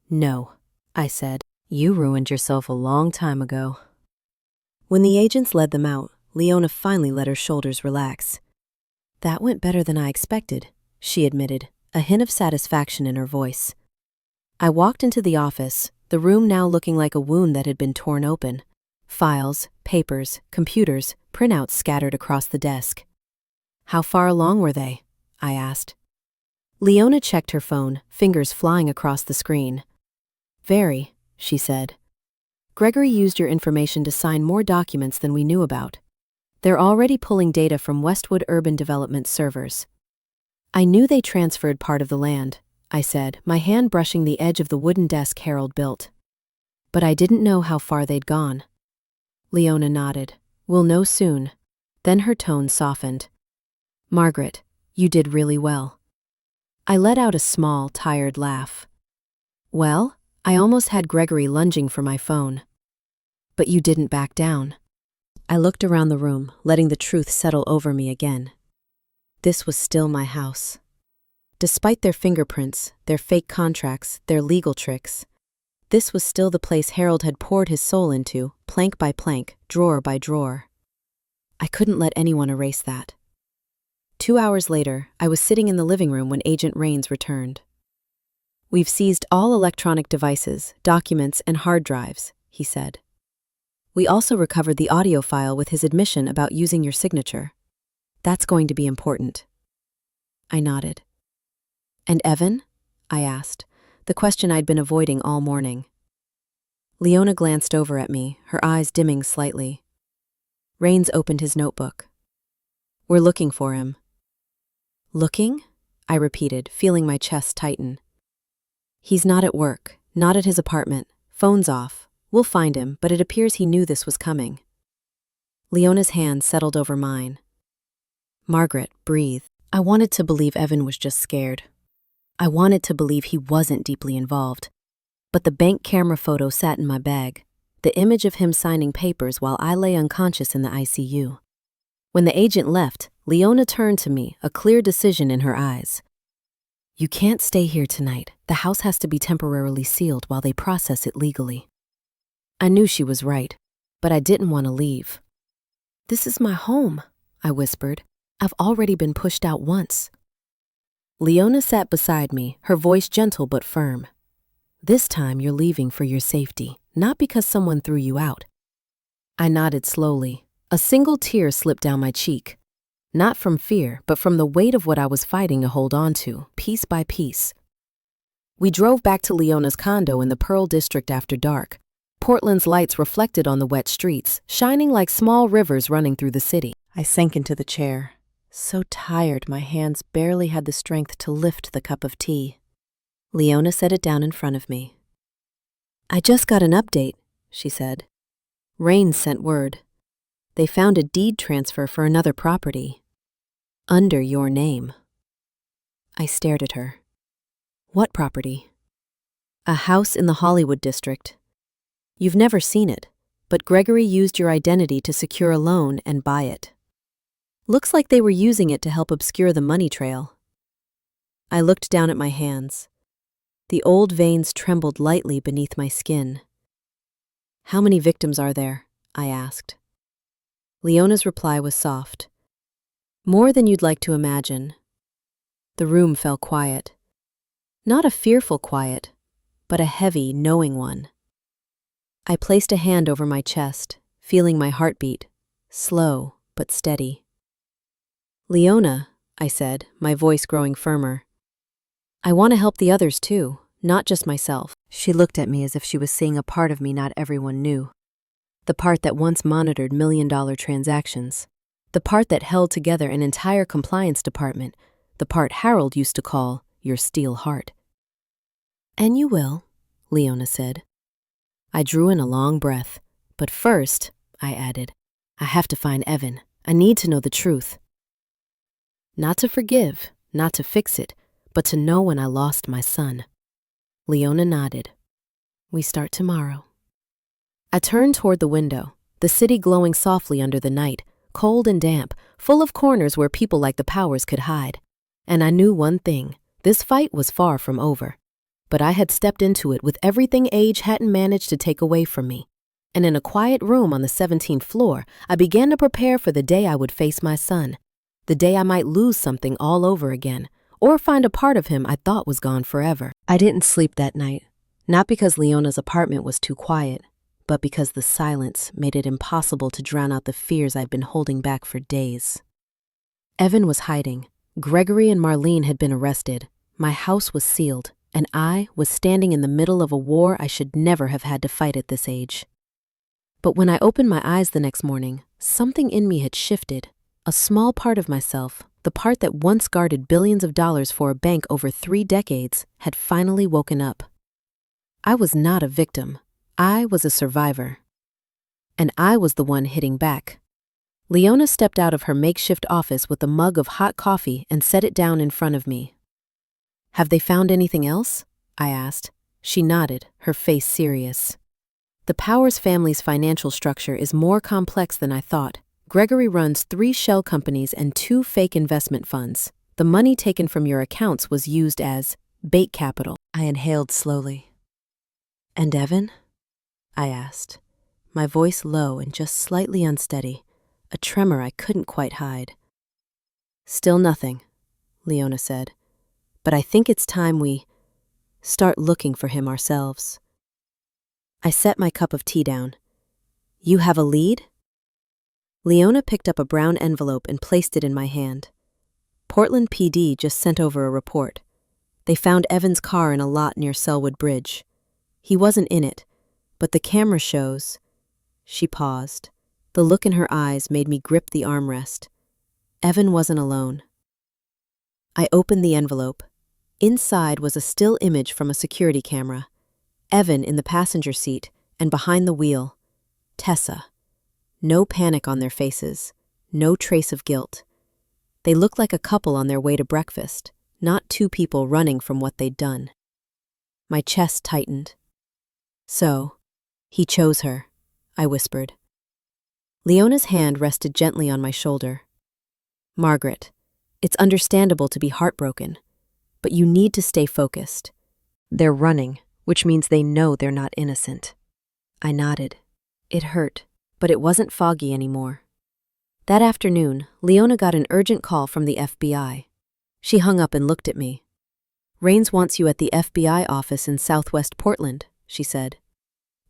"No," I said. "You ruined yourself a long time ago." When the agents led them out, Leona finally let her shoulders relax. "That went better than I expected," she admitted, a hint of satisfaction in her voice. I walked into the office, the room now looking like a wound that had been torn open. Files, papers, computers, printouts scattered across the desk. "How far along were they?" I asked. Leona checked her phone, fingers flying across the screen. "Very," she said. "Gregory used your information to sign more documents than we knew about. They're already pulling data from Westwood Urban Development servers." "I knew they transferred part of the land," I said, my hand brushing the edge of the wooden desk Harold built. "But I didn't know how far they'd gone." Leona nodded. "We'll know soon." Then her tone softened. "Margaret, you did really well." I let out a small, tired laugh. "Well, I almost had Gregory lunging for my phone." "But you didn't back down." I looked around the room, letting the truth settle over me again. This was still my house. Despite their fingerprints, their fake contracts, their legal tricks, this was still the place Harold had poured his soul into, plank by plank, drawer by drawer. I couldn't let anyone erase that. 2 hours later, I was sitting in the living room when Agent Rains returned. "We've seized all electronic devices, documents, and hard drives," he said. "We also recovered the audio file with his admission about using your signature. That's going to be important." I nodded. "And Evan?" I asked, the question I'd been avoiding all morning. Leona glanced over at me, her eyes dimming slightly. Rains opened his notebook. "We're looking for him." "Looking?" I repeated, feeling my chest tighten. "He's not at work, not at his apartment, phone's off. We'll find him, but it appears he knew this was coming." Leona's hand settled over mine. "Margaret, breathe." I wanted to believe Evan was just scared. I wanted to believe he wasn't deeply involved. But the bank camera photo sat in my bag, the image of him signing papers while I lay unconscious in the ICU. When the agent left, Leona turned to me, a clear decision in her eyes. "You can't stay here tonight. The house has to be temporarily sealed while they process it legally." I knew she was right, but I didn't want to leave. "This is my home," I whispered. "I've already been pushed out once." Leona sat beside me, her voice gentle but firm. "This time you're leaving for your safety, not because someone threw you out." I nodded slowly. A single tear slipped down my cheek. Not from fear, but from the weight of what I was fighting to hold on to, piece by piece. We drove back to Leona's condo in the Pearl District after dark. Portland's lights reflected on the wet streets, shining like small rivers running through the city. I sank into the chair. So tired my hands barely had the strength to lift the cup of tea. Leona set it down in front of me. "I just got an update," she said. "Rain sent word. They found a deed transfer for another property. Under your name." I stared at her. "What property?" "A house in the Hollywood district. You've never seen it, but Gregory used your identity to secure a loan and buy it. Looks like they were using it to help obscure the money trail." I looked down at my hands. The old veins trembled lightly beneath my skin. "How many victims are there?" I asked. Leona's reply was soft. "More than you'd like to imagine." The room fell quiet. Not a fearful quiet, but a heavy, knowing one. I placed a hand over my chest, feeling my heartbeat, slow but steady. "Leona," I said, my voice growing firmer, "I want to help the others too, not just myself." She looked at me as if she was seeing a part of me not everyone knew. The part that once monitored million-dollar transactions. The part that held together an entire compliance department. The part Harold used to call your steel heart. "And you will," Leona said. I drew in a long breath. "But first," I added, "I have to find Evan. I need to know the truth. Not to forgive, not to fix it, but to know when I lost my son." Leona nodded. "We start tomorrow." I turned toward the window, the city glowing softly under the night, cold and damp, full of corners where people like the Powers could hide. And I knew one thing, this fight was far from over. But I had stepped into it with everything age hadn't managed to take away from me. And in a quiet room on the 17th floor, I began to prepare for the day I would face my son. The day I might lose something all over again, or find a part of him I thought was gone forever. I didn't sleep that night, not because Leona's apartment was too quiet, but because the silence made it impossible to drown out the fears I'd been holding back for days. Evan was hiding. Gregory and Marlene had been arrested. My house was sealed, and I was standing in the middle of a war I should never have had to fight at this age. But when I opened my eyes the next morning, something in me had shifted. A small part of myself, the part that once guarded billions of dollars for a bank over 3 decades, had finally woken up. I was not a victim. I was a survivor. And I was the one hitting back. Leona stepped out of her makeshift office with a mug of hot coffee and set it down in front of me. "Have they found anything else?" I asked. She nodded, her face serious. "The Powers family's financial structure is more complex than I thought. Gregory runs 3 shell companies and 2 fake investment funds. The money taken from your accounts was used as bait capital." I inhaled slowly. "And Evan?" I asked, my voice low and just slightly unsteady, a tremor I couldn't quite hide. "Still nothing," Leona said, "but I think it's time we start looking for him ourselves." I set my cup of tea down. "You have a lead?" Leona picked up a brown envelope and placed it in my hand. "Portland PD just sent over a report. They found Evan's car in a lot near Selwood Bridge. He wasn't in it, but the camera shows—" She paused. The look in her eyes made me grip the armrest. Evan wasn't alone. I opened the envelope. Inside was a still image from a security camera. Evan in the passenger seat and behind the wheel. Tessa. No panic on their faces. No trace of guilt. They looked like a couple on their way to breakfast, not 2 people running from what they'd done. My chest tightened. "So, he chose her," I whispered. Leona's hand rested gently on my shoulder. "Margaret, it's understandable to be heartbroken, but you need to stay focused. They're running, which means they know they're not innocent." I nodded. It hurt, but it wasn't foggy anymore. That afternoon, Leona got an urgent call from the FBI. She hung up and looked at me. "Rains wants you at the FBI office in Southwest Portland," she said.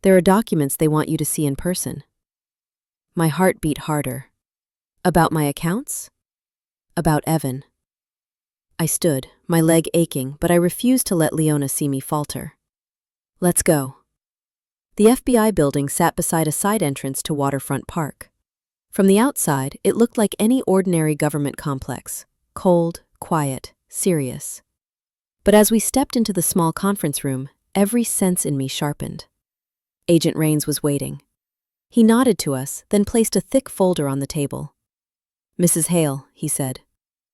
"There are documents they want you to see in person." My heart beat harder. About my accounts? About Evan. I stood, my leg aching, but I refused to let Leona see me falter. "Let's go." The FBI building sat beside a side entrance to Waterfront Park. From the outside, it looked like any ordinary government complex, cold, quiet, serious. But as we stepped into the small conference room, every sense in me sharpened. Agent Rains was waiting. He nodded to us, then placed a thick folder on the table. "Mrs. Hale," he said,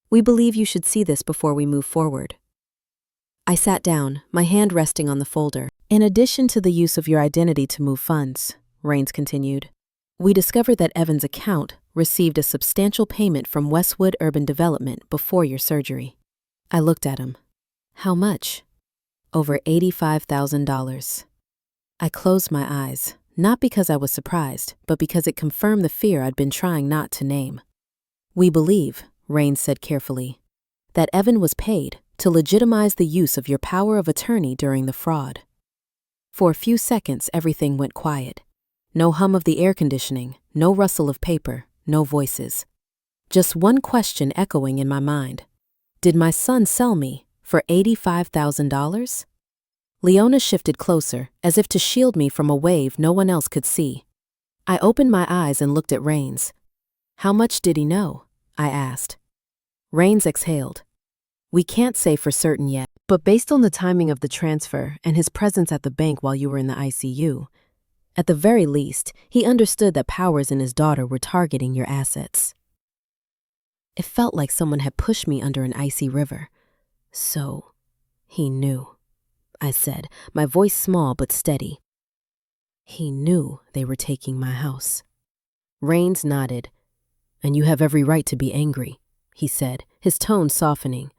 "we believe you should see this before we move forward." I sat down, my hand resting on the folder. "In addition to the use of your identity to move funds," Rains continued, "we discovered that Evan's account received a substantial payment from Westwood Urban Development before your surgery." I looked at him. "How much?" "Over $85,000. I closed my eyes, not because I was surprised, but because it confirmed the fear I'd been trying not to name. "We believe," Rains said carefully, "that Evan was paid to legitimize the use of your power of attorney during the fraud." For a few seconds, everything went quiet. No hum of the air conditioning, no rustle of paper, no voices. Just one question echoing in my mind. Did my son sell me for $85,000? Leona shifted closer, as if to shield me from a wave no one else could see. I opened my eyes and looked at Rains. "How much did he know?" I asked. Rains exhaled. "We can't say for certain yet, but based on the timing of the transfer and his presence at the bank while you were in the ICU, at the very least, he understood that Powers and his daughter were targeting your assets." It felt like someone had pushed me under an icy river. "So, he knew," I said, my voice small but steady. "He knew they were taking my house." Rains nodded. "And you have every right to be angry," he said, his tone softening.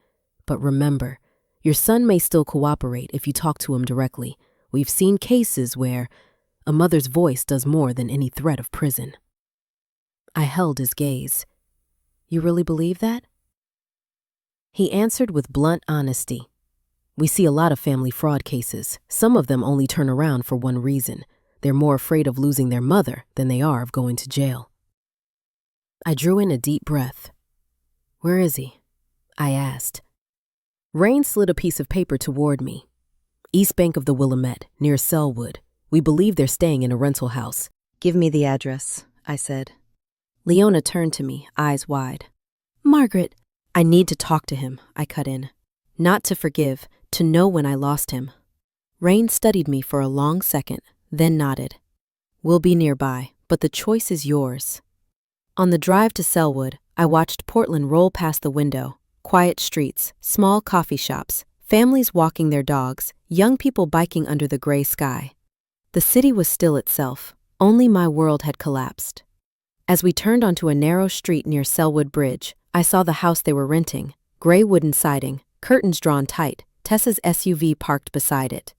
"But remember, your son may still cooperate if you talk to him directly. We've seen cases where a mother's voice does more than any threat of prison." I held his gaze. "You really believe that?" He answered with blunt honesty. "We see a lot of family fraud cases. Some of them only turn around for one reason. They're more afraid of losing their mother than they are of going to jail." I drew in a deep breath. "Where is he?" I asked. Rain slid a piece of paper toward me. "East bank of the Willamette, near Selwood. We believe they're staying in a rental house." "Give me the address," I said. Leona turned to me, eyes wide. "Margaret." "I need to talk to him," I cut in. "Not to forgive, to know when I lost him." Rain studied me for a long second, then nodded. "We'll be nearby, but the choice is yours." On the drive to Selwood, I watched Portland roll past the window. Quiet streets, small coffee shops, families walking their dogs, young people biking under the gray sky. The city was still itself. Only my world had collapsed. As we turned onto a narrow street near Selwood Bridge, I saw the house they were renting, gray wooden siding, curtains drawn tight, Tessa's SUV parked beside it.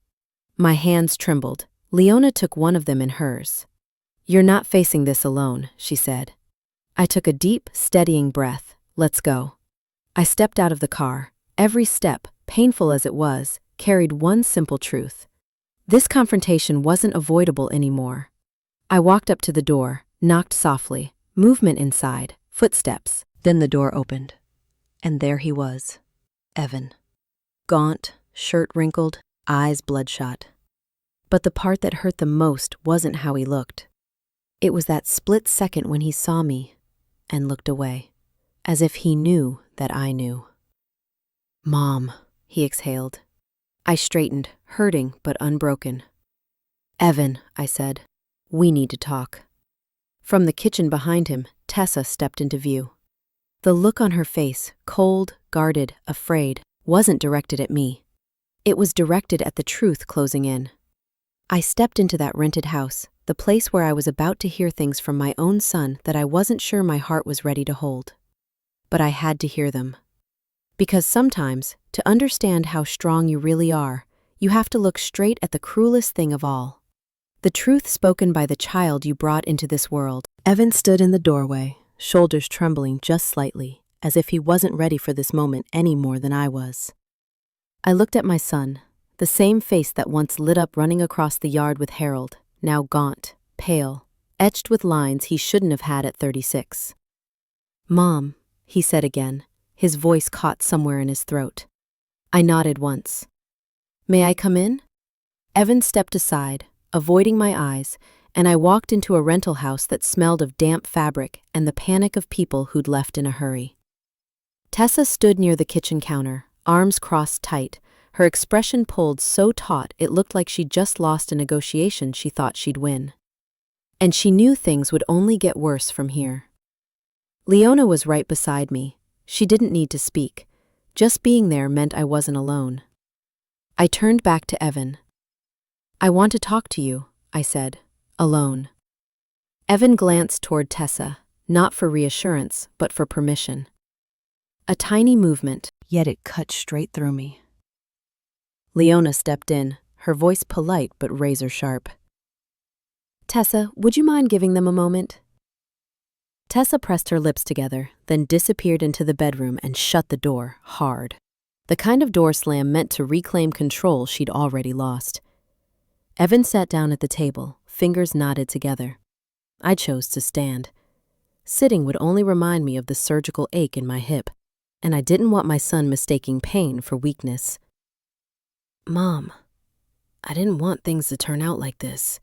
My hands trembled. Leona took one of them in hers. "You're not facing this alone," she said. I took a deep, steadying breath. "Let's go." I stepped out of the car. Every step, painful as it was, carried one simple truth. This confrontation wasn't avoidable anymore. I walked up to the door, knocked softly, movement inside, footsteps. Then the door opened. And there he was, Evan. Gaunt, shirt wrinkled, eyes bloodshot. But the part that hurt the most wasn't how he looked. It was that split second when he saw me and looked away, as if he knew that I knew. "Mom," he exhaled. I straightened, hurting but unbroken. "Evan," I said, "we need to talk." From the kitchen behind him, Tessa stepped into view. The look on her face, cold, guarded, afraid, wasn't directed at me. It was directed at the truth closing in. I stepped into that rented house, the place where I was about to hear things from my own son that I wasn't sure my heart was ready to hold. But I had to hear them. Because sometimes, to understand how strong you really are, you have to look straight at the cruelest thing of all. The truth spoken by the child you brought into this world. Evan stood in the doorway, shoulders trembling just slightly, as if he wasn't ready for this moment any more than I was. I looked at my son, the same face that once lit up running across the yard with Harold, now gaunt, pale, etched with lines he shouldn't have had at 36. "Mom," he said again, his voice caught somewhere in his throat. I nodded once. "May I come in?" Evan stepped aside, avoiding my eyes, and I walked into a rental house that smelled of damp fabric and the panic of people who'd left in a hurry. Tessa stood near the kitchen counter, arms crossed tight, her expression pulled so taut it looked like she'd just lost a negotiation she thought she'd win. And she knew things would only get worse from here. Leona was right beside me. She didn't need to speak. Just being there meant I wasn't alone. I turned back to Evan. "I want to talk to you," I said, alone. Evan glanced toward Tessa, not for reassurance, but for permission. A tiny movement, yet it cut straight through me. Leona stepped in, her voice polite but razor-sharp. "Tessa, would you mind giving them a moment?" Tessa pressed her lips together, then disappeared into the bedroom and shut the door hard. The kind of door slam meant to reclaim control she'd already lost. Evan sat down at the table, fingers knotted together. I chose to stand. Sitting would only remind me of the surgical ache in my hip, and I didn't want my son mistaking pain for weakness. "Mom, I didn't want things to turn out like this,"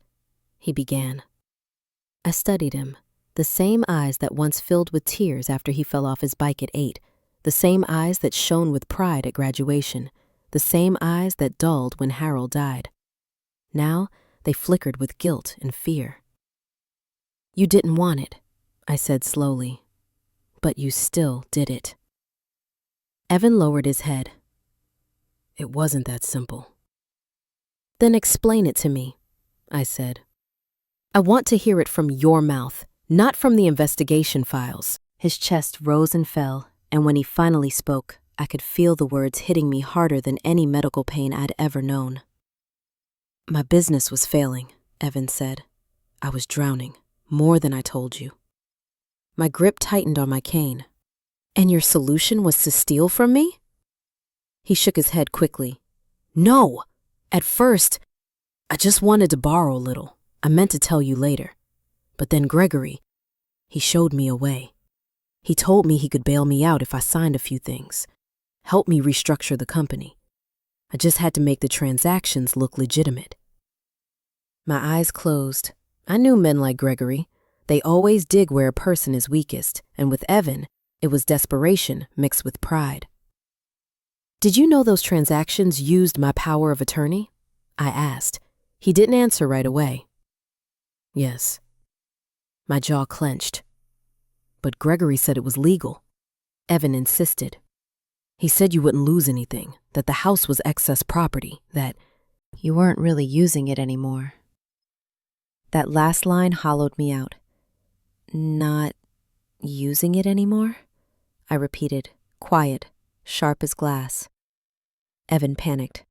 he began. I studied him, the same eyes that once filled with tears after he fell off his bike at 8, the same eyes that shone with pride at graduation, the same eyes that dulled when Harold died. Now they flickered with guilt and fear. "You didn't want it," I said slowly, "but you still did it." Evan lowered his head. "It wasn't that simple." "Then explain it to me," I said. "I want to hear it from your mouth, not from the investigation files." His chest rose and fell, and when he finally spoke, I could feel the words hitting me harder than any medical pain I'd ever known. "My business was failing," Evan said. "I was drowning, more than I told you." My grip tightened on my cane. "And your solution was to steal from me?" He shook his head quickly. "No! At first, I just wanted to borrow a little. I meant to tell you later. But then Gregory, he showed me a way. He told me he could bail me out if I signed a few things, help me restructure the company. I just had to make the transactions look legitimate." My eyes closed. I knew men like Gregory. They always dig where a person is weakest, and with Evan, it was desperation mixed with pride. "Did you know those transactions used my power of attorney?" I asked. He didn't answer right away. "Yes." My jaw clenched. "But Gregory said it was legal." Evan insisted. "He said you wouldn't lose anything, that the house was excess property, that you weren't really using it anymore." That last line hollowed me out. "Not using it anymore?" I repeated, quiet, sharp as glass. Evan panicked.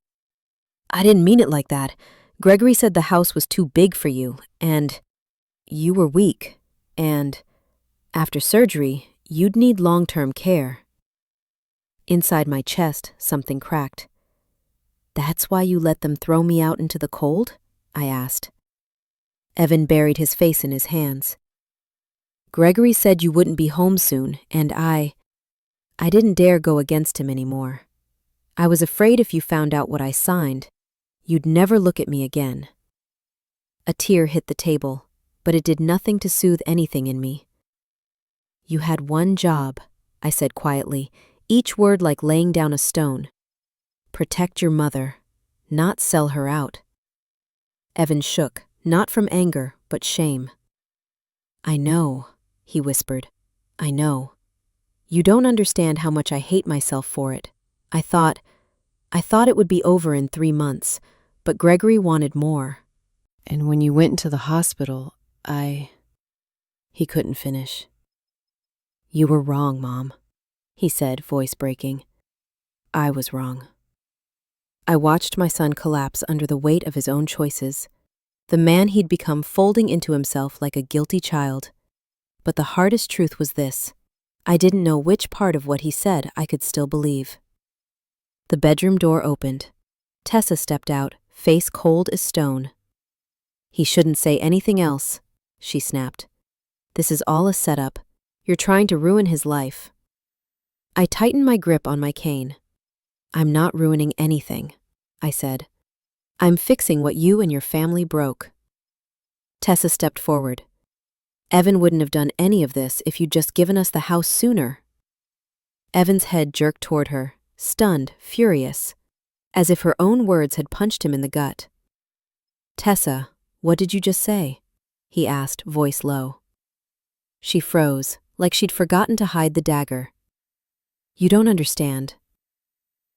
"I didn't mean it like that. Gregory said the house was too big for you, and you were weak, and after surgery, you'd need long-term care." Inside my chest, something cracked. "That's why you let them throw me out into the cold?" I asked. Evan buried his face in his hands. "Gregory said you wouldn't be home soon, and I didn't dare go against him anymore. I was afraid if you found out what I signed, you'd never look at me again." A tear hit the table, but it did nothing to soothe anything in me. "You had one job," I said quietly, each word like laying down a stone. "Protect your mother, not sell her out." Evan shook, not from anger, but shame. "I know," he whispered. "I know. You don't understand how much I hate myself for it. I thought it would be over in 3 months, but Gregory wanted more. And when you went into the hospital, He couldn't finish. "You were wrong, Mom," he said, voice breaking. "I was wrong." I watched my son collapse under the weight of his own choices, the man he'd become folding into himself like a guilty child. But the hardest truth was this: I didn't know which part of what he said I could still believe. The bedroom door opened. Tessa stepped out, face cold as stone. "He shouldn't say anything else," she snapped. "This is all a setup. You're trying to ruin his life." I tightened my grip on my cane. "I'm not ruining anything," I said. "I'm fixing what you and your family broke." Tessa stepped forward. Evan wouldn't have done any of this if you'd just given us the house sooner. Evan's head jerked toward her, stunned, furious, as if her own words had punched him in the gut. Tessa, what did you just say? He asked, voice low. She froze, like she'd forgotten to hide the dagger. You don't understand.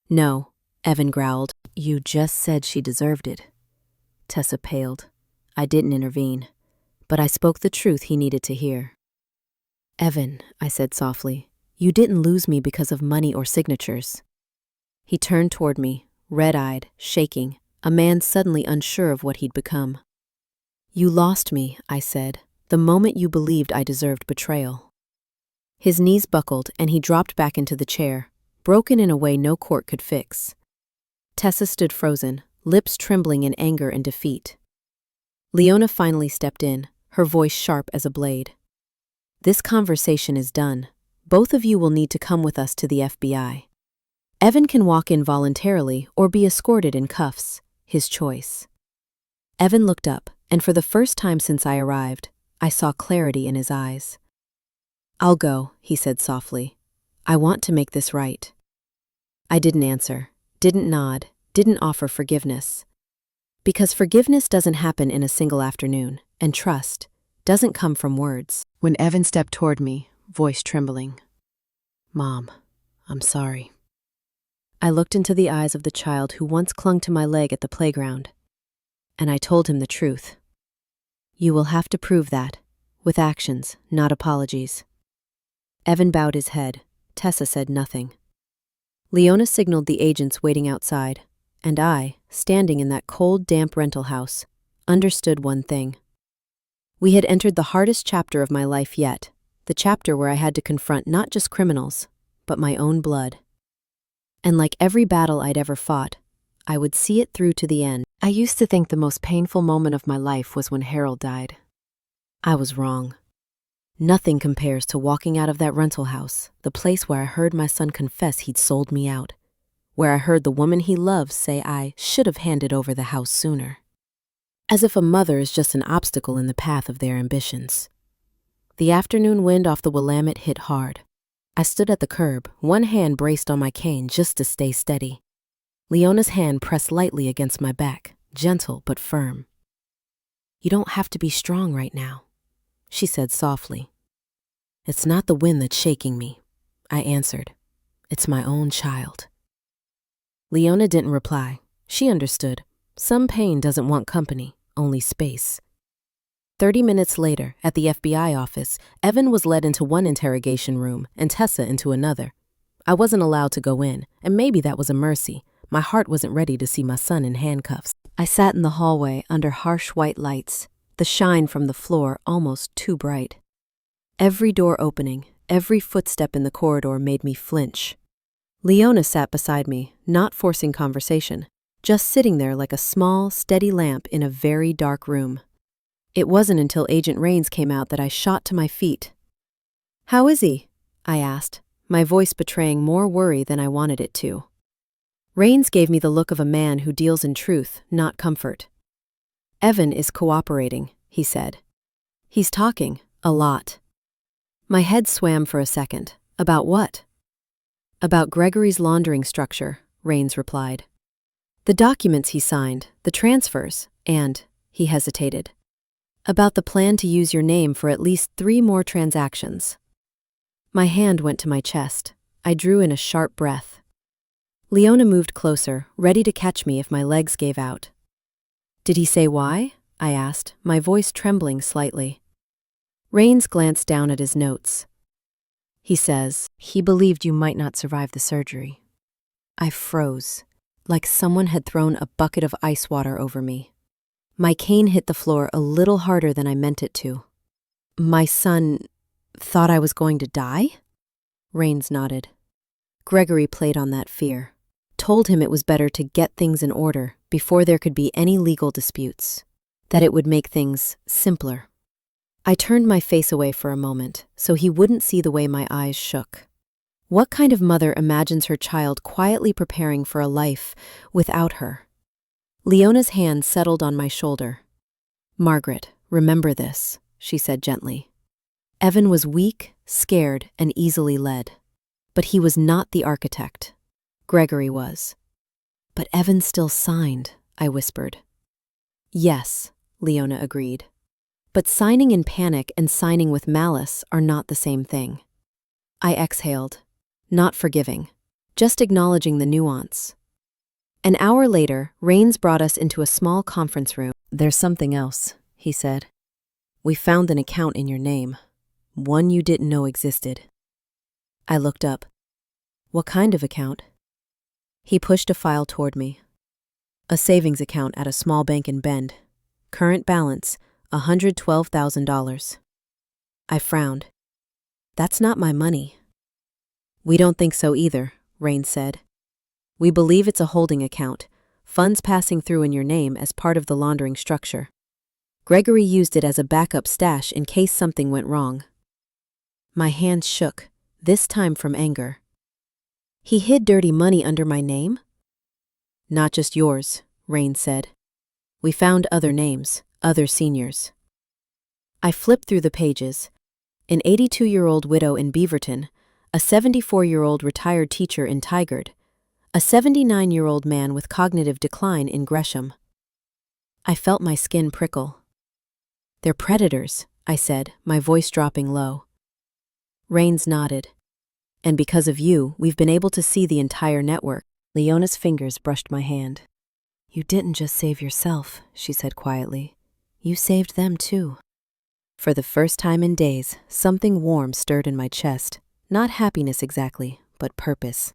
No, Evan growled. You just said she deserved it. Tessa paled. I didn't intervene, but I spoke the truth he needed to hear. Evan, I said softly, you didn't lose me because of money or signatures. He turned toward me, red-eyed, shaking, a man suddenly unsure of what he'd become. You lost me, I said, the moment you believed I deserved betrayal. His knees buckled and he dropped back into the chair, broken in a way no court could fix. Tessa stood frozen, lips trembling in anger and defeat. Leona finally stepped in, her voice sharp as a blade. This conversation is done. Both of you will need to come with us to the FBI. Evan can walk in voluntarily or be escorted in cuffs, his choice. Evan looked up, and for the first time since I arrived, I saw clarity in his eyes. I'll go, he said softly. I want to make this right. I didn't answer, didn't nod, didn't offer forgiveness. Because forgiveness doesn't happen in a single afternoon, and trust doesn't come from words. When Evan stepped toward me, voice trembling, Mom, I'm sorry. I looked into the eyes of the child who once clung to my leg at the playground, and I told him the truth. You will have to prove that, with actions, not apologies. Evan bowed his head. Tessa said nothing. Leona signaled the agents waiting outside, and I, standing in that cold, damp rental house, understood one thing. We had entered the hardest chapter of my life yet, the chapter where I had to confront not just criminals, but my own blood. And like every battle I'd ever fought, I would see it through to the end. I used to think the most painful moment of my life was when Harold died. I was wrong. Nothing compares to walking out of that rental house, the place where I heard my son confess he'd sold me out, where I heard the woman he loves say I should have handed over the house sooner. As if a mother is just an obstacle in the path of their ambitions. The afternoon wind off the Willamette hit hard. I stood at the curb, one hand braced on my cane just to stay steady. Leona's hand pressed lightly against my back, gentle but firm. You don't have to be strong right now, she said softly. It's not the wind that's shaking me, I answered. It's my own child. Leona didn't reply. She understood. Some pain doesn't want company, only space. 30 minutes later, at the FBI office, Evan was led into one interrogation room and Tessa into another. I wasn't allowed to go in, and maybe that was a mercy. My heart wasn't ready to see my son in handcuffs. I sat in the hallway under harsh white lights, the shine from the floor almost too bright. Every door opening, every footstep in the corridor made me flinch. Leona sat beside me, not forcing conversation, just sitting there like a small, steady lamp in a very dark room. It wasn't until Agent Rains came out that I shot to my feet. How is he? I asked, my voice betraying more worry than I wanted it to. Rains gave me the look of a man who deals in truth, not comfort. Evan is cooperating, he said. He's talking, a lot. My head swam for a second. About what? About Gregory's laundering structure, Rains replied. The documents he signed, the transfers, and, he hesitated, about the plan to use your name for at least 3 more transactions. My hand went to my chest. I drew in a sharp breath. Leona moved closer, ready to catch me if my legs gave out. Did he say why? I asked, my voice trembling slightly. Rains glanced down at his notes. He says, he believed you might not survive the surgery. I froze, like someone had thrown a bucket of ice water over me. My cane hit the floor a little harder than I meant it to. My son thought I was going to die? Rains nodded. Gregory played on that fear, told him it was better to get things in order before there could be any legal disputes, that it would make things simpler. I turned my face away for a moment so he wouldn't see the way my eyes shook. What kind of mother imagines her child quietly preparing for a life without her? Leona's hand settled on my shoulder. Margaret, Remember this, she said gently. Evan was weak, scared, and easily led. But he was not the architect. Gregory was. But Evan still signed, I whispered. Yes, Leona agreed. But signing in panic and signing with malice are not the same thing. I exhaled, not forgiving, just acknowledging the nuance. An hour later, Rains brought us into a small conference room. There's something else, he said. We found an account in your name, one you didn't know existed. I looked up. What kind of account? He pushed a file toward me. A savings account at a small bank in Bend. Current balance, $112,000. I frowned. That's not my money. We don't think so either, Rain said. We believe it's a holding account, funds passing through in your name as part of the laundering structure. Gregory used it as a backup stash in case something went wrong. My hands shook, this time from anger. He hid dirty money under my name? Not just yours, Rain said. We found other names, other seniors. I flipped through the pages. An 82-year-old widow in Beaverton, a 74-year-old retired teacher in Tigard, a 79-year-old man with cognitive decline in Gresham. I felt my skin prickle. They're predators, I said, my voice dropping low. Rains nodded. And because of you, we've been able to see the entire network. Leona's fingers brushed my hand. You didn't just save yourself, she said quietly. You saved them too. For the first time in days, something warm stirred in my chest. Not happiness exactly, but purpose.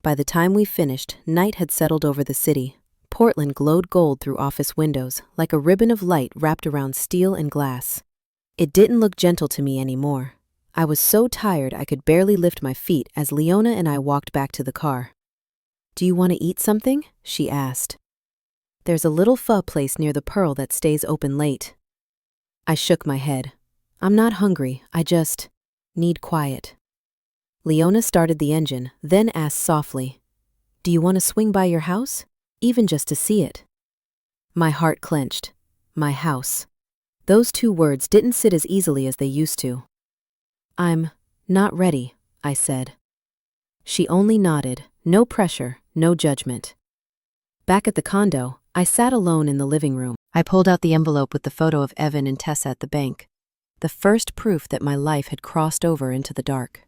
By the time we finished, night had settled over the city. Portland glowed gold through office windows, like a ribbon of light wrapped around steel and glass. It didn't look gentle to me anymore. I was so tired I could barely lift my feet as Leona and I walked back to the car. Do you want to eat something? She asked. There's a little pho place near the Pearl that stays open late. I shook my head. I'm not hungry, I just need quiet. Leona started the engine, then asked softly, Do you want to swing by your house? Even just to see it. My heart clenched. My house. Those two words didn't sit as easily as they used to. I'm not ready, I said. She only nodded, no pressure, no judgment. Back at the condo, I sat alone in the living room. I pulled out the envelope with the photo of Evan and Tessa at the bank, the first proof that my life had crossed over into the dark.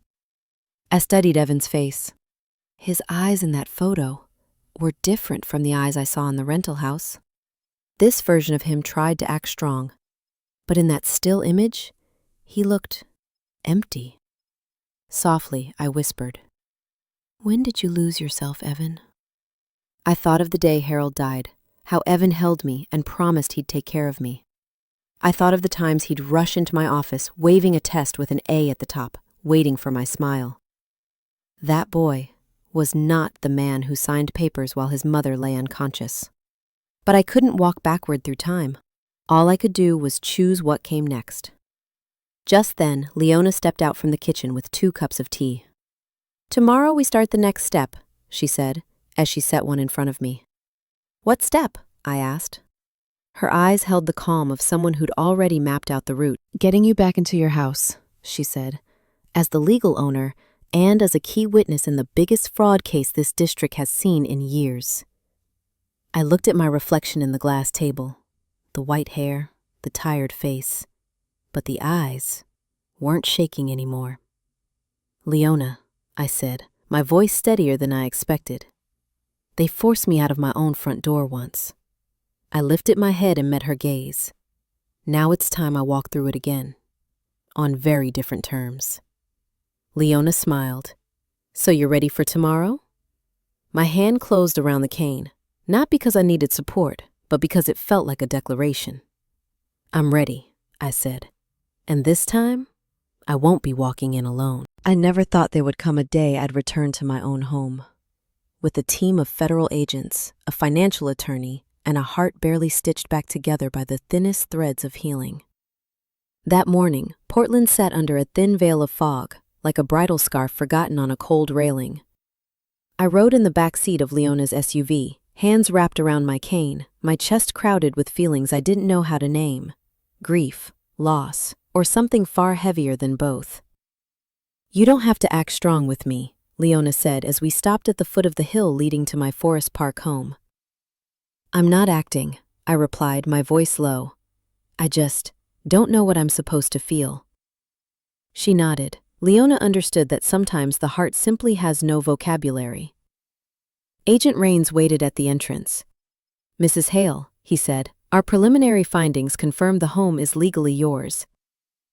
I studied Evan's face. His eyes in that photo were different from the eyes I saw in the rental house. This version of him tried to act strong, but in that still image, he looked empty. Softly, I whispered, When did you lose yourself, Evan? I thought of the day Harold died, how Evan held me and promised he'd take care of me. I thought of the times he'd rush into my office, waving a test with an A at the top, waiting for my smile. That boy was not the man who signed papers while his mother lay unconscious. But I couldn't walk backward through time. All I could do was choose what came next. Just then, Leona stepped out from the kitchen with 2 cups of tea. Tomorrow we start the next step, she said, as she set one in front of me. What step? I asked. Her eyes held the calm of someone who'd already mapped out the route. Getting you back into your house, she said. As the legal owner, and as a key witness in the biggest fraud case this district has seen in years. I looked at my reflection in the glass table, the white hair, the tired face, but the eyes weren't shaking anymore. Leona, I said, my voice steadier than I expected. They forced me out of my own front door once. I lifted my head and met her gaze. Now it's time I walk through it again, on very different terms. Leona smiled. So you're ready for tomorrow? My hand closed around the cane, not because I needed support, but because it felt like a declaration. I'm ready, I said. And this time, I won't be walking in alone. I never thought there would come a day I'd return to my own home. With a team of federal agents, a financial attorney, and a heart barely stitched back together by the thinnest threads of healing. That morning, Portland sat under a thin veil of fog, like a bridal scarf forgotten on a cold railing. I rode in the back seat of Leona's SUV, hands wrapped around my cane, my chest crowded with feelings I didn't know how to name. grief, loss, or something far heavier than both. "You don't have to act strong with me," Leona said as we stopped at the foot of the hill leading to my Forest Park home. "I'm not acting," I replied, my voice low. "I just don't know what I'm supposed to feel." She nodded. Leona understood that sometimes the heart simply has no vocabulary. Agent Rains waited at the entrance. "Mrs. Hale," he said, "our preliminary findings confirm the home is legally yours.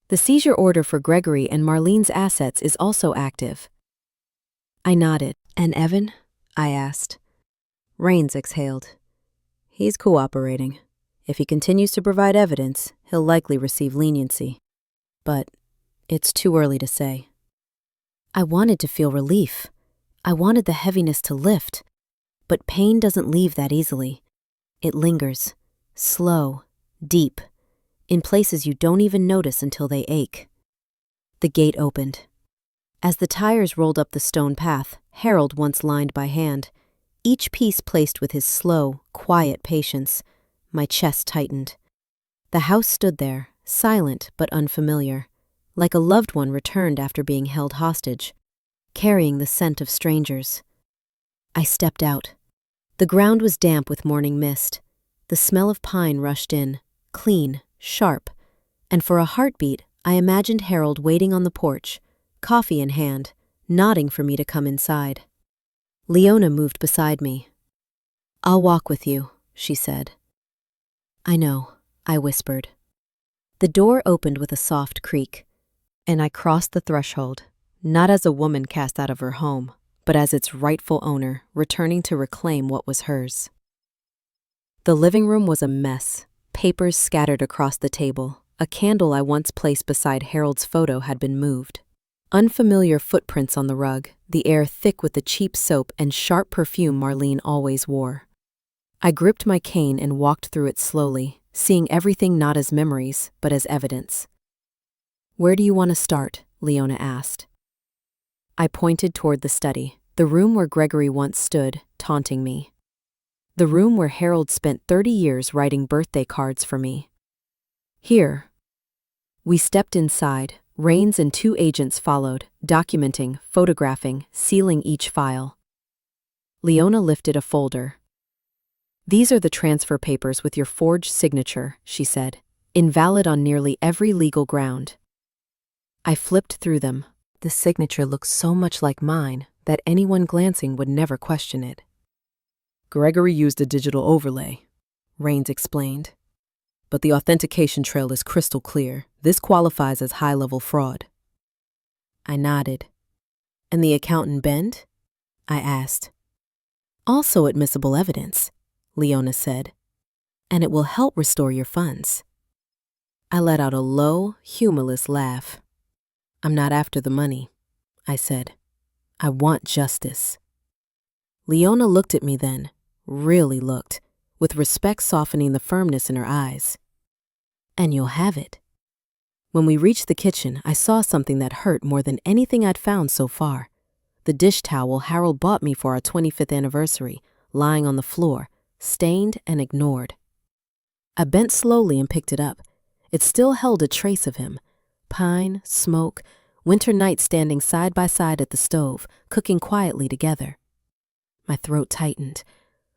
The seizure order for Gregory and Marlene's assets is also active." I nodded. "And Evan?" I asked. Rains exhaled. "He's cooperating. If he continues to provide evidence, he'll likely receive leniency. But it's too early to say." I wanted to feel relief. I wanted the heaviness to lift. But pain doesn't leave that easily. It lingers, slow, deep, in places you don't even notice until they ache. The gate opened. As the tires rolled up the stone path, Harold once lined by hand, each piece placed with his slow, quiet patience, my chest tightened. The house stood there, silent but unfamiliar, like a loved one returned after being held hostage, carrying the scent of strangers. I stepped out. The ground was damp with morning mist. The smell of pine rushed in, clean, sharp, and for a heartbeat, I imagined Harold waiting on the porch, coffee in hand, nodding for me to come inside. Leona moved beside me. "I'll walk with you," she said. "I know," I whispered. The door opened with a soft creak, and I crossed the threshold, not as a woman cast out of her home, but as its rightful owner, returning to reclaim what was hers. The living room was a mess, papers scattered across the table. A candle I once placed beside Harold's photo had been moved. Unfamiliar footprints on the rug, the air thick with the cheap soap and sharp perfume Marlene always wore. I gripped my cane and walked through it slowly, seeing everything not as memories, but as evidence. "Where do you want to start?" Leona asked. I pointed toward the study, the room where Gregory once stood, taunting me. The room where Harold spent 30 years writing birthday cards for me. "Here." We stepped inside. Rains and 2 agents followed, documenting, photographing, sealing each file. Leona lifted a folder. "These are the transfer papers with your forged signature," she said, "invalid on nearly every legal ground." I flipped through them. The signature looked so much like mine that anyone glancing would never question it. "Gregory used a digital overlay," Rains explained. "But the authentication trail is crystal clear. This qualifies as high-level fraud." I nodded. "And the accountant Bend?" I asked. "Also admissible evidence," Leona said. "And it will help restore your funds." I let out a low, humorless laugh. "I'm not after the money," I said. "I want justice." Leona looked at me then, really looked, with respect softening the firmness in her eyes. "And you'll have it." When we reached the kitchen, I saw something that hurt more than anything I'd found so far. The dish towel Harold bought me for our 25th anniversary, lying on the floor, stained and ignored. I bent slowly and picked it up. It still held a trace of him. Pine, smoke, winter nights standing side by side at the stove, cooking quietly together. My throat tightened.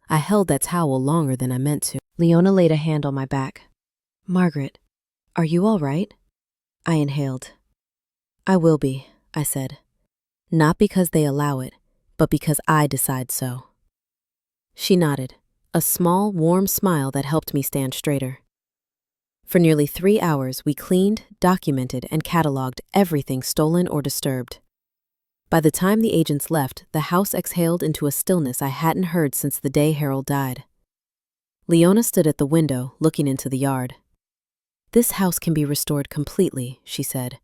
I held that towel longer than I meant to. Leona laid a hand on my back. "Margaret, are you all right?" I inhaled. "I will be," I said. "Not because they allow it, but because I decide so." She nodded, a small, warm smile that helped me stand straighter. For nearly 3 hours, we cleaned, documented, and cataloged everything stolen or disturbed. By the time the agents left, the house exhaled into a stillness I hadn't heard since the day Harold died. Leona stood at the window, looking into the yard. "This house can be restored completely," she said.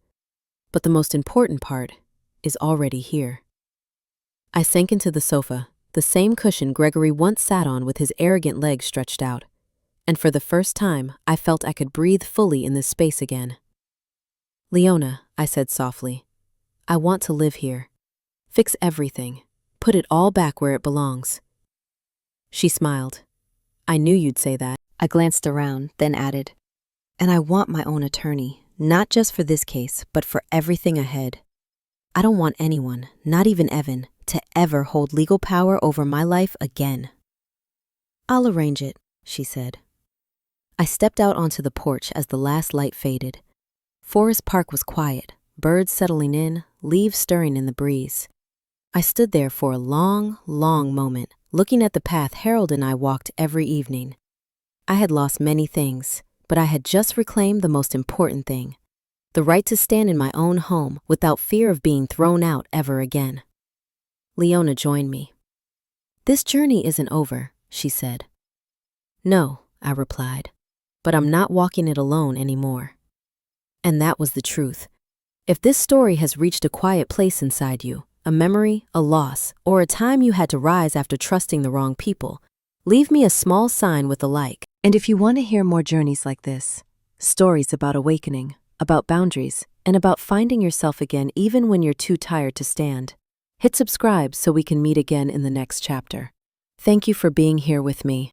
"But the most important part is already here." I sank into the sofa, the same cushion Gregory once sat on with his arrogant legs stretched out. And for the first time, I felt I could breathe fully in this space again. "Leona," I said softly, "I want to live here. Fix everything. Put it all back where it belongs." She smiled. "I knew you'd say that." I glanced around, then added, And I want my own attorney, not just for this case, but for everything ahead. I don't want anyone, not even Evan, to ever hold legal power over my life again. I'll arrange it, she said. I stepped out onto the porch as the last light faded. Forest Park was quiet, birds settling in, leaves stirring in the breeze. I stood there for a long, long moment, looking at the path Harold and I walked every evening. I had lost many things, but I had just reclaimed the most important thing: the right to stand in my own home without fear of being thrown out ever again. Leona joined me. "This journey isn't over," she said. "No," I replied, "but I'm not walking it alone anymore." And that was the truth. If this story has reached a quiet place inside you, a memory, a loss, or a time you had to rise after trusting the wrong people, leave me a small sign with a like. And if you want to hear more journeys like this, stories about awakening, about boundaries, and about finding yourself again even when you're too tired to stand, hit subscribe so we can meet again in the next chapter. Thank you for being here with me.